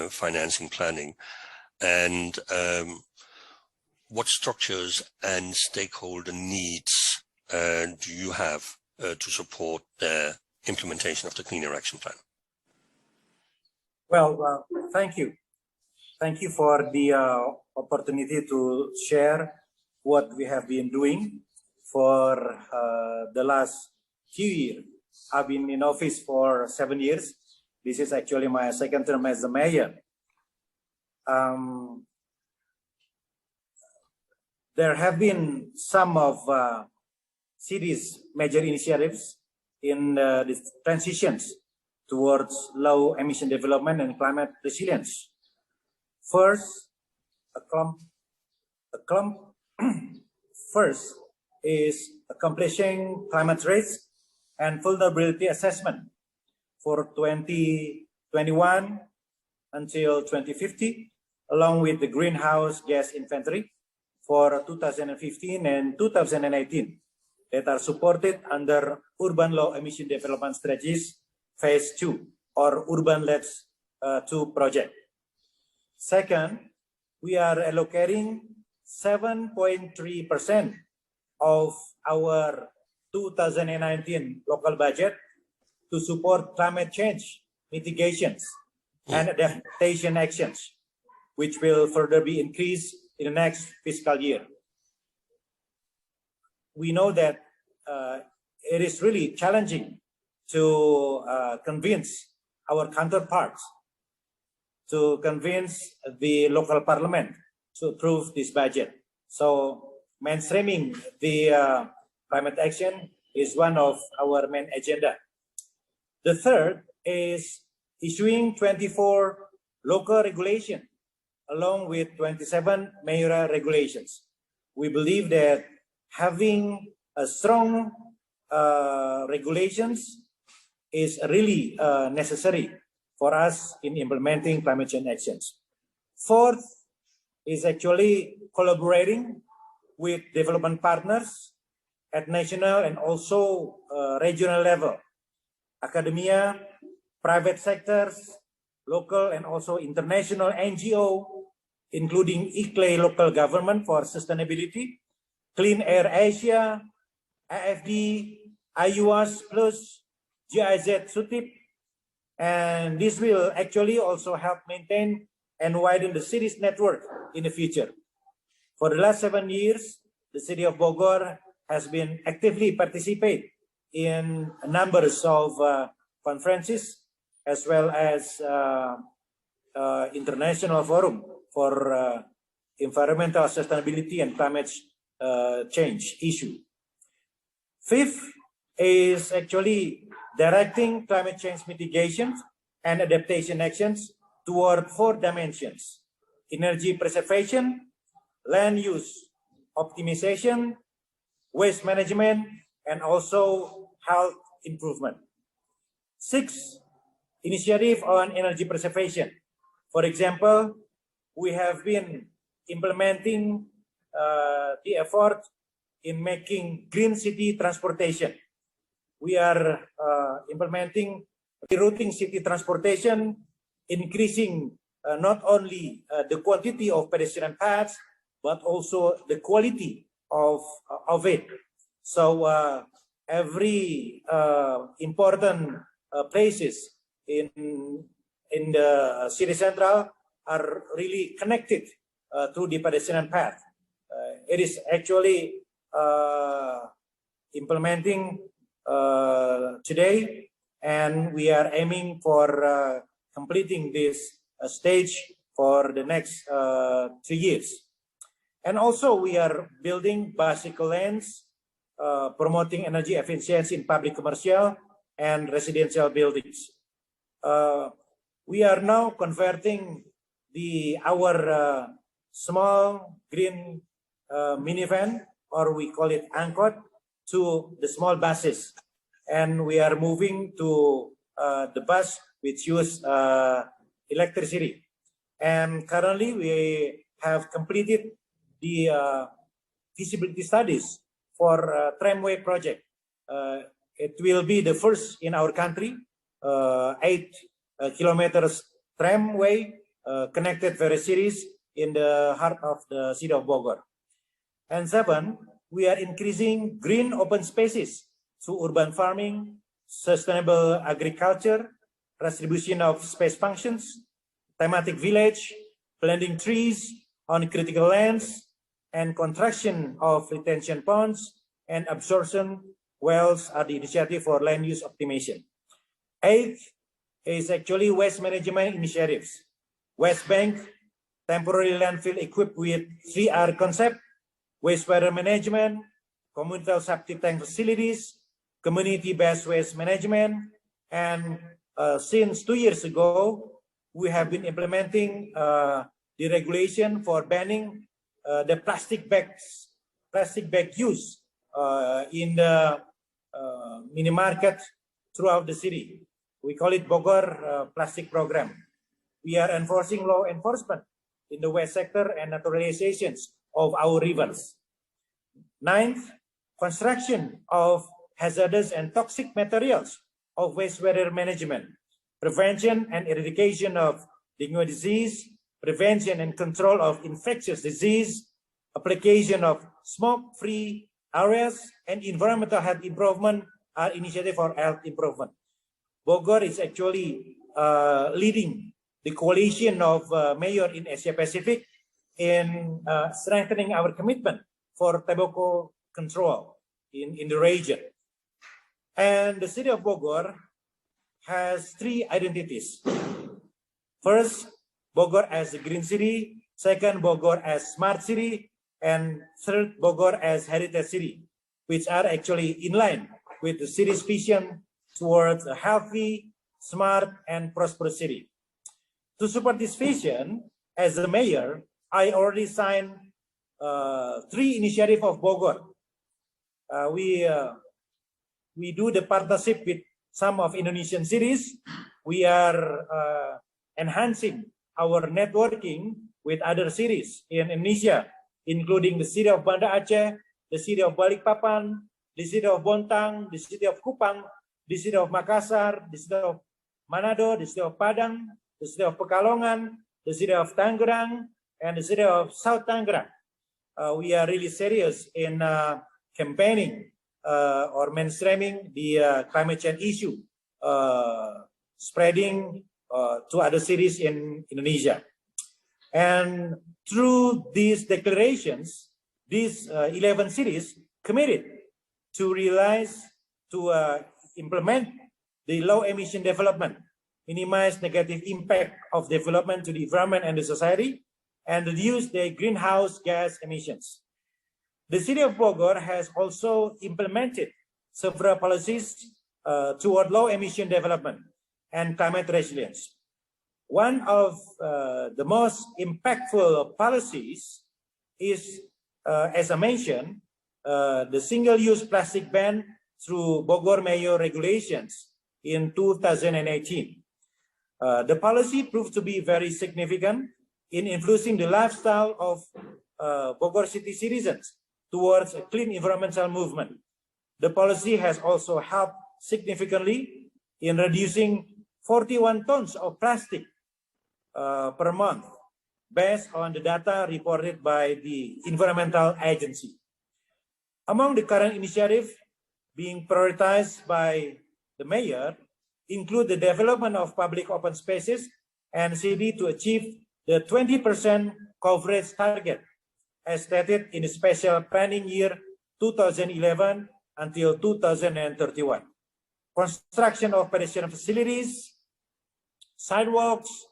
financing planning, and what structures and stakeholder needs do you have to support the implementation of the Clean Air Action Plan? Well, thank you. Thank you for the opportunity to share what we have been doing for the last few years. I've been in office for 7 years. This is actually my second term as the mayor. There have been some of cities' major initiatives in the transitions towards low emission development and climate resilience. First, first is accomplishing climate risk and vulnerability assessment for 2021 until 2050, along with the greenhouse gas inventory for 2015 and 2018 that are supported under Urban Low Emission Development Strategies Phase 2 or Urban Labs 2 project. Second, we are allocating 7.3% of our 2019 local budget to support climate change mitigations and adaptation actions, which will further be increased in the next fiscal year. We know that it is really challenging to convince our counterparts, to convince the local parliament to approve this budget. So mainstreaming the climate action is one of our main agenda. The third is issuing 24 local regulations along with 27 mayoral regulations. We believe that having a strong regulations is really necessary for us in implementing climate change actions. Fourth is actually collaborating with development partners at national and also regional level, academia, private sectors, local and also international NGO, including ICLEI local government for sustainability, Clean Air Asia, AFD, IUAS Plus, GIZ SUTIP, and this will actually also help maintain and widen the city's network in the future. For the last 7 years, the city of Bogor has been actively participate in numbers of conferences as well as international forum for environmental sustainability and climate change issue. Fifth is actually directing climate change mitigation and adaptation actions toward 4 dimensions: energy preservation, land use optimization, waste management, and also health improvement. 6, initiative on energy preservation. For example, we have been implementing the effort in making green city transportation. We are implementing rerouting city transportation, increasing not only the quantity of pedestrian paths, but also the quality of it. So every important places in the city central are really connected through the pedestrian path. It is actually implementing today, and we are aiming for completing this stage for the next 3 years. And also we are building bicycle lanes, promoting energy efficiency in public, commercial, and residential buildings. We are now converting our small green minivan, or we call it angkot, to the small buses. And we are moving to the bus which use electricity. And currently we have completed the feasibility studies for tramway project. It will be the first in our country, 8 kilometers tramway connected various cities in the heart of the city of Bogor. And 7, we are increasing green open spaces through urban farming, sustainable agriculture, distribution of space functions, thematic village, planting trees on critical lands, and construction of retention ponds and absorption wells are the initiative for land use optimization. 8 is actually waste management initiatives. Waste bank, temporary landfill equipped with 3R concept, wastewater management, communal septic tank facilities, community-based waste management, and since 2 years ago, we have been implementing the regulation for banning the plastic bag use in the mini market throughout the city. We call it Bogor Plastic Program. We are enforcing law enforcement in the waste sector and naturalizations of our rivers. 9th, construction of hazardous and toxic materials of wastewater management, prevention and eradication of dengue disease, prevention and control of infectious disease, application of smoke-free areas, and environmental health improvement are initiative for health improvement. Bogor is actually leading the coalition of mayor in Asia Pacific in strengthening our commitment for tobacco control in the region. And the city of Bogor has 3 identities. First, Bogor as a green city. Second, Bogor as smart city. And third, Bogor as heritage city, which are actually in line with the city's vision towards a healthy, smart, and prosperous city. To support this vision, as a mayor, I already signed 3 initiatives of Bogor. We do the partnership with some of Indonesian cities. We are enhancing our networking with other cities in Indonesia, including the city of Banda Aceh, the city of Balikpapan, the city of Bontang, the city of Kupang, the city of Makassar, the city of Manado, the city of Padang, the city of Pekalongan, the city of Tangerang, and the city of South Tangerang. We are really serious in campaigning or mainstreaming the climate change issue, spreading to other cities in Indonesia. And through these declarations, these 11 cities committed to realize, to implement the low emission development, minimize negative impact of development to the environment and the society, and reduce their greenhouse gas emissions. The city of Bogor has also implemented several policies toward low emission development and climate resilience. One of the most impactful policies is, as I mentioned, the single-use plastic ban through Bogor Mayor regulations in 2018. The policy proved to be very significant in influencing the lifestyle of Bogor city citizens towards a clean environmental movement. The policy has also helped significantly in reducing 41 tons of plastic per month, based on the data reported by the environmental agency. Among the current initiatives being prioritized by the mayor include the development of public open spaces and city to achieve the 20% coverage target as stated in the special planning year 2011 until 2031. Construction of pedestrian facilities, sidewalks,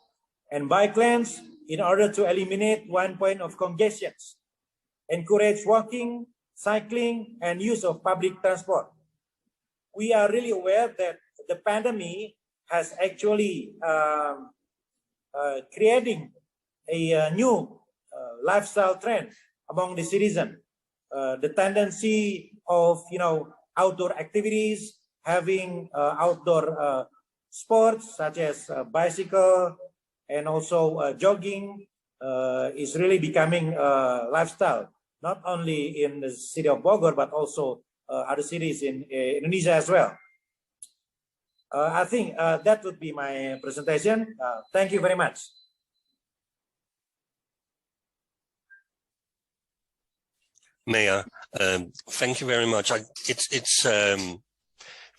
and bike lanes in order to eliminate 1 point of congestions. Encourage walking, cycling, and use of public transport. We are really aware that the pandemic has actually creating a new lifestyle trend among the citizen. The tendency of outdoor activities, having outdoor sports such as bicycle and also jogging is really becoming a lifestyle, not only in the city of Bogor, but also other cities in Indonesia as well. I think that would be my presentation. Thank you very much. Mayor, thank you very much. It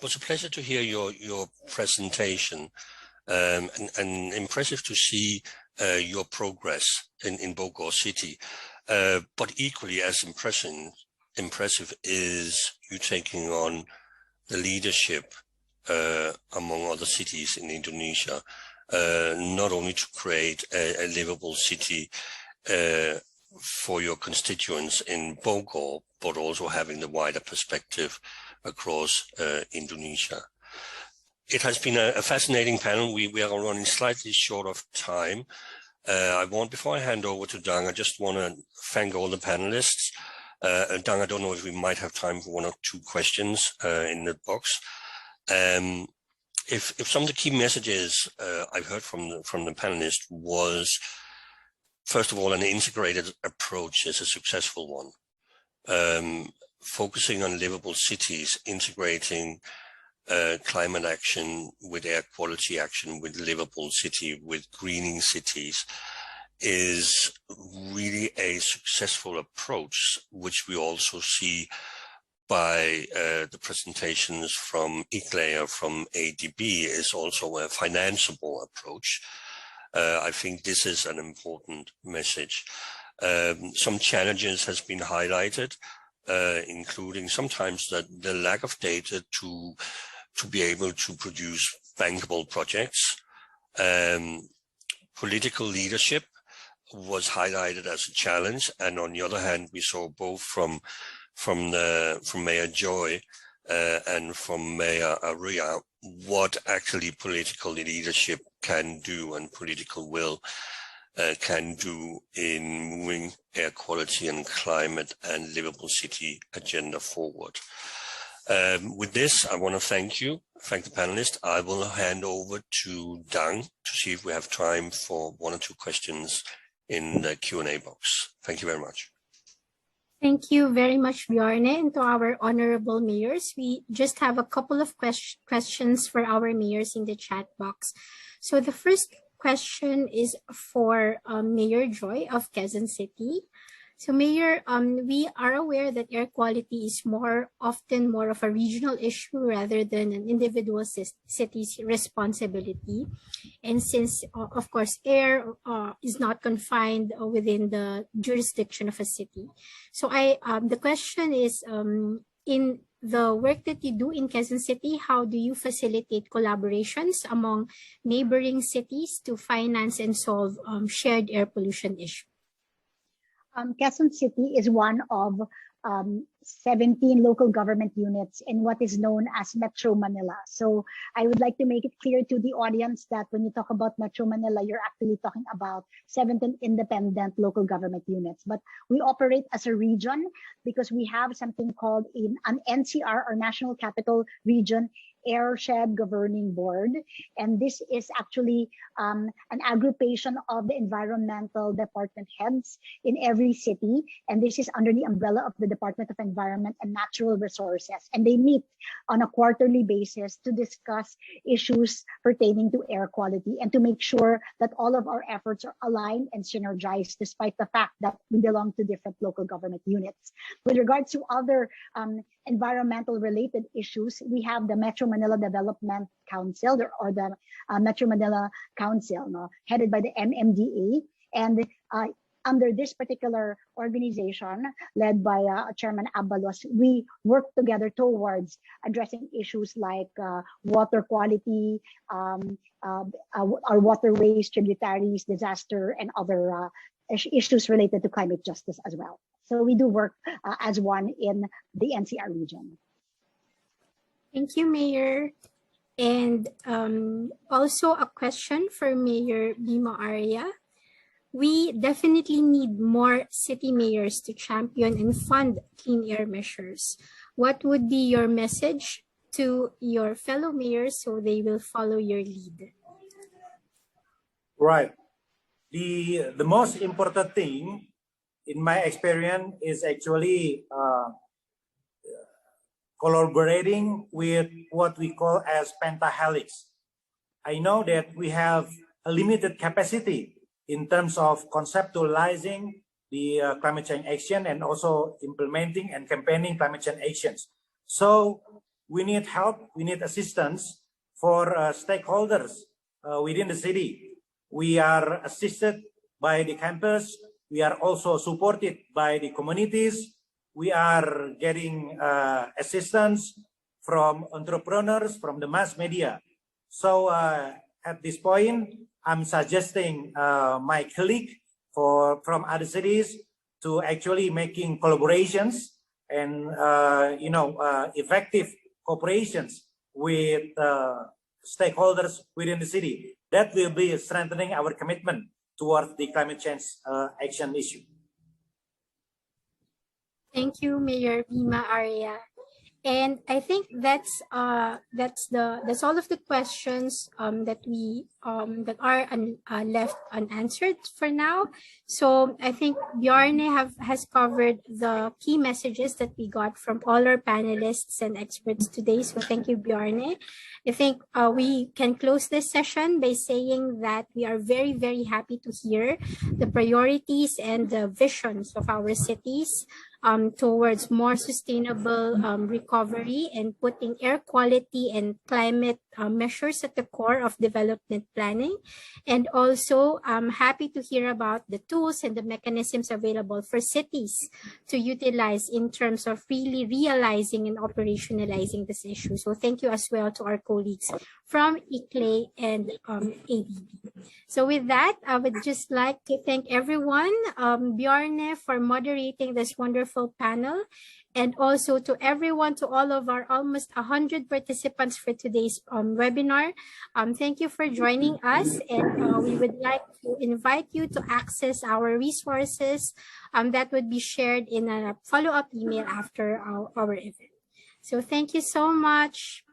was a pleasure to hear your presentation, and impressive to see your progress in Bogor City. But equally as impressive is you taking on the leadership among other cities in Indonesia, not only to create a livable city for your constituents in Bogor, but also having the wider perspective across Indonesia. It has been a fascinating panel. We are running slightly short of time. Before I hand over to Dang, I just want to thank all the panelists. Dang, I don't know if we might have time for one or two questions in the box. If some of the key messages I've heard from the panelists was, first of all, an integrated approach is a successful one. Focusing on livable cities, integrating climate action with air quality action, with livable city, with greening cities is really a successful approach, which we also see by the presentations from ICLEI or from ADB is also a financeable approach. I think this is an important message. Some challenges has been highlighted, including sometimes the lack of data to be able to produce bankable projects. Political leadership was highlighted as a challenge, and on the other hand, we saw both from Mayor Joy and from Mayor Arya what actually political leadership can do and political will can do in moving air quality and climate and livable city agenda forward. With this, I want to thank the panelists. I will hand over to Dang to see if we have time for one or two questions in the Q&A box. Thank you very much. Thank you very much, Bjarne, and to our honorable mayors. We just have a couple of questions for our mayors in the chat box. So the first question is for Mayor Joy of Quezon City. So Mayor, we are aware that air quality is often more of a regional issue rather than an individual city's responsibility. And since, of course, air is not confined within the jurisdiction of a city. So the question is, in the work that you do in Quezon City, how do you facilitate collaborations among neighboring cities to finance and solve shared air pollution issues? Quezon City is one of 17 local government units in what is known as Metro Manila. So I would like to make it clear to the audience that when you talk about Metro Manila, you're actually talking about 17 independent local government units. But we operate as a region because we have something called an NCR, or National Capital Region Airshed Governing Board, and this is actually an aggregation of the environmental department heads in every city, and this is under the umbrella of the Department of Environment and Natural Resources, and they meet on a quarterly basis to discuss issues pertaining to air quality and to make sure that all of our efforts are aligned and synergized, despite the fact that we belong to different local government units. With regards to other environmental related issues, we have the Metro Manila Development Council, or the Metro Manila Council, headed by the MMDA. And under this particular organization, led by Chairman Abalos, we work together towards addressing issues like water quality, our waterways, tributaries, disaster, and other issues related to climate justice as well. So we do work as one in the NCR region. Thank you, Mayor. And also a question for Mayor Bima Arya. we definitely need more city mayors to champion and fund clean air measures. What would be your message to your fellow mayors so they will follow your lead? Right. The most important thing, in my experience, is actually collaborating with what we call as pentahelix. I know that we have a limited capacity in terms of conceptualizing the climate change action and also implementing and campaigning climate change actions. So we need help, we need assistance for stakeholders within the city. We are assisted by the campus. We are also supported by the communities. We are getting assistance from entrepreneurs, from the mass media. So at this point, I'm suggesting my colleague from other cities to actually making collaborations and effective cooperations with stakeholders within the city. That will be strengthening our commitment towards the climate change action issue. Thank you, Mayor Bima, Arya. And I think that's all of the questions that are left unanswered for now. So I think Bjarne has covered the key messages that we got from all our panelists and experts today. So thank you, Bjarne. I think we can close this session by saying that we are very, very happy to hear the priorities and the visions of our cities towards more sustainable recovery and putting air quality and climate measures at the core of development planning. And also, I'm happy to hear about the tools and the mechanisms available for cities to utilize in terms of really realizing and operationalizing this issue. So thank you as well to our colleagues from ICLEI and ADB. So with that, I would just like to thank everyone, Bjarne for moderating this wonderful panel, and also to everyone, to all of our almost 100 participants for today's webinar. Thank you for joining us, and we would like to invite you to access our resources that would be shared in a follow-up email after our event. So thank you so much.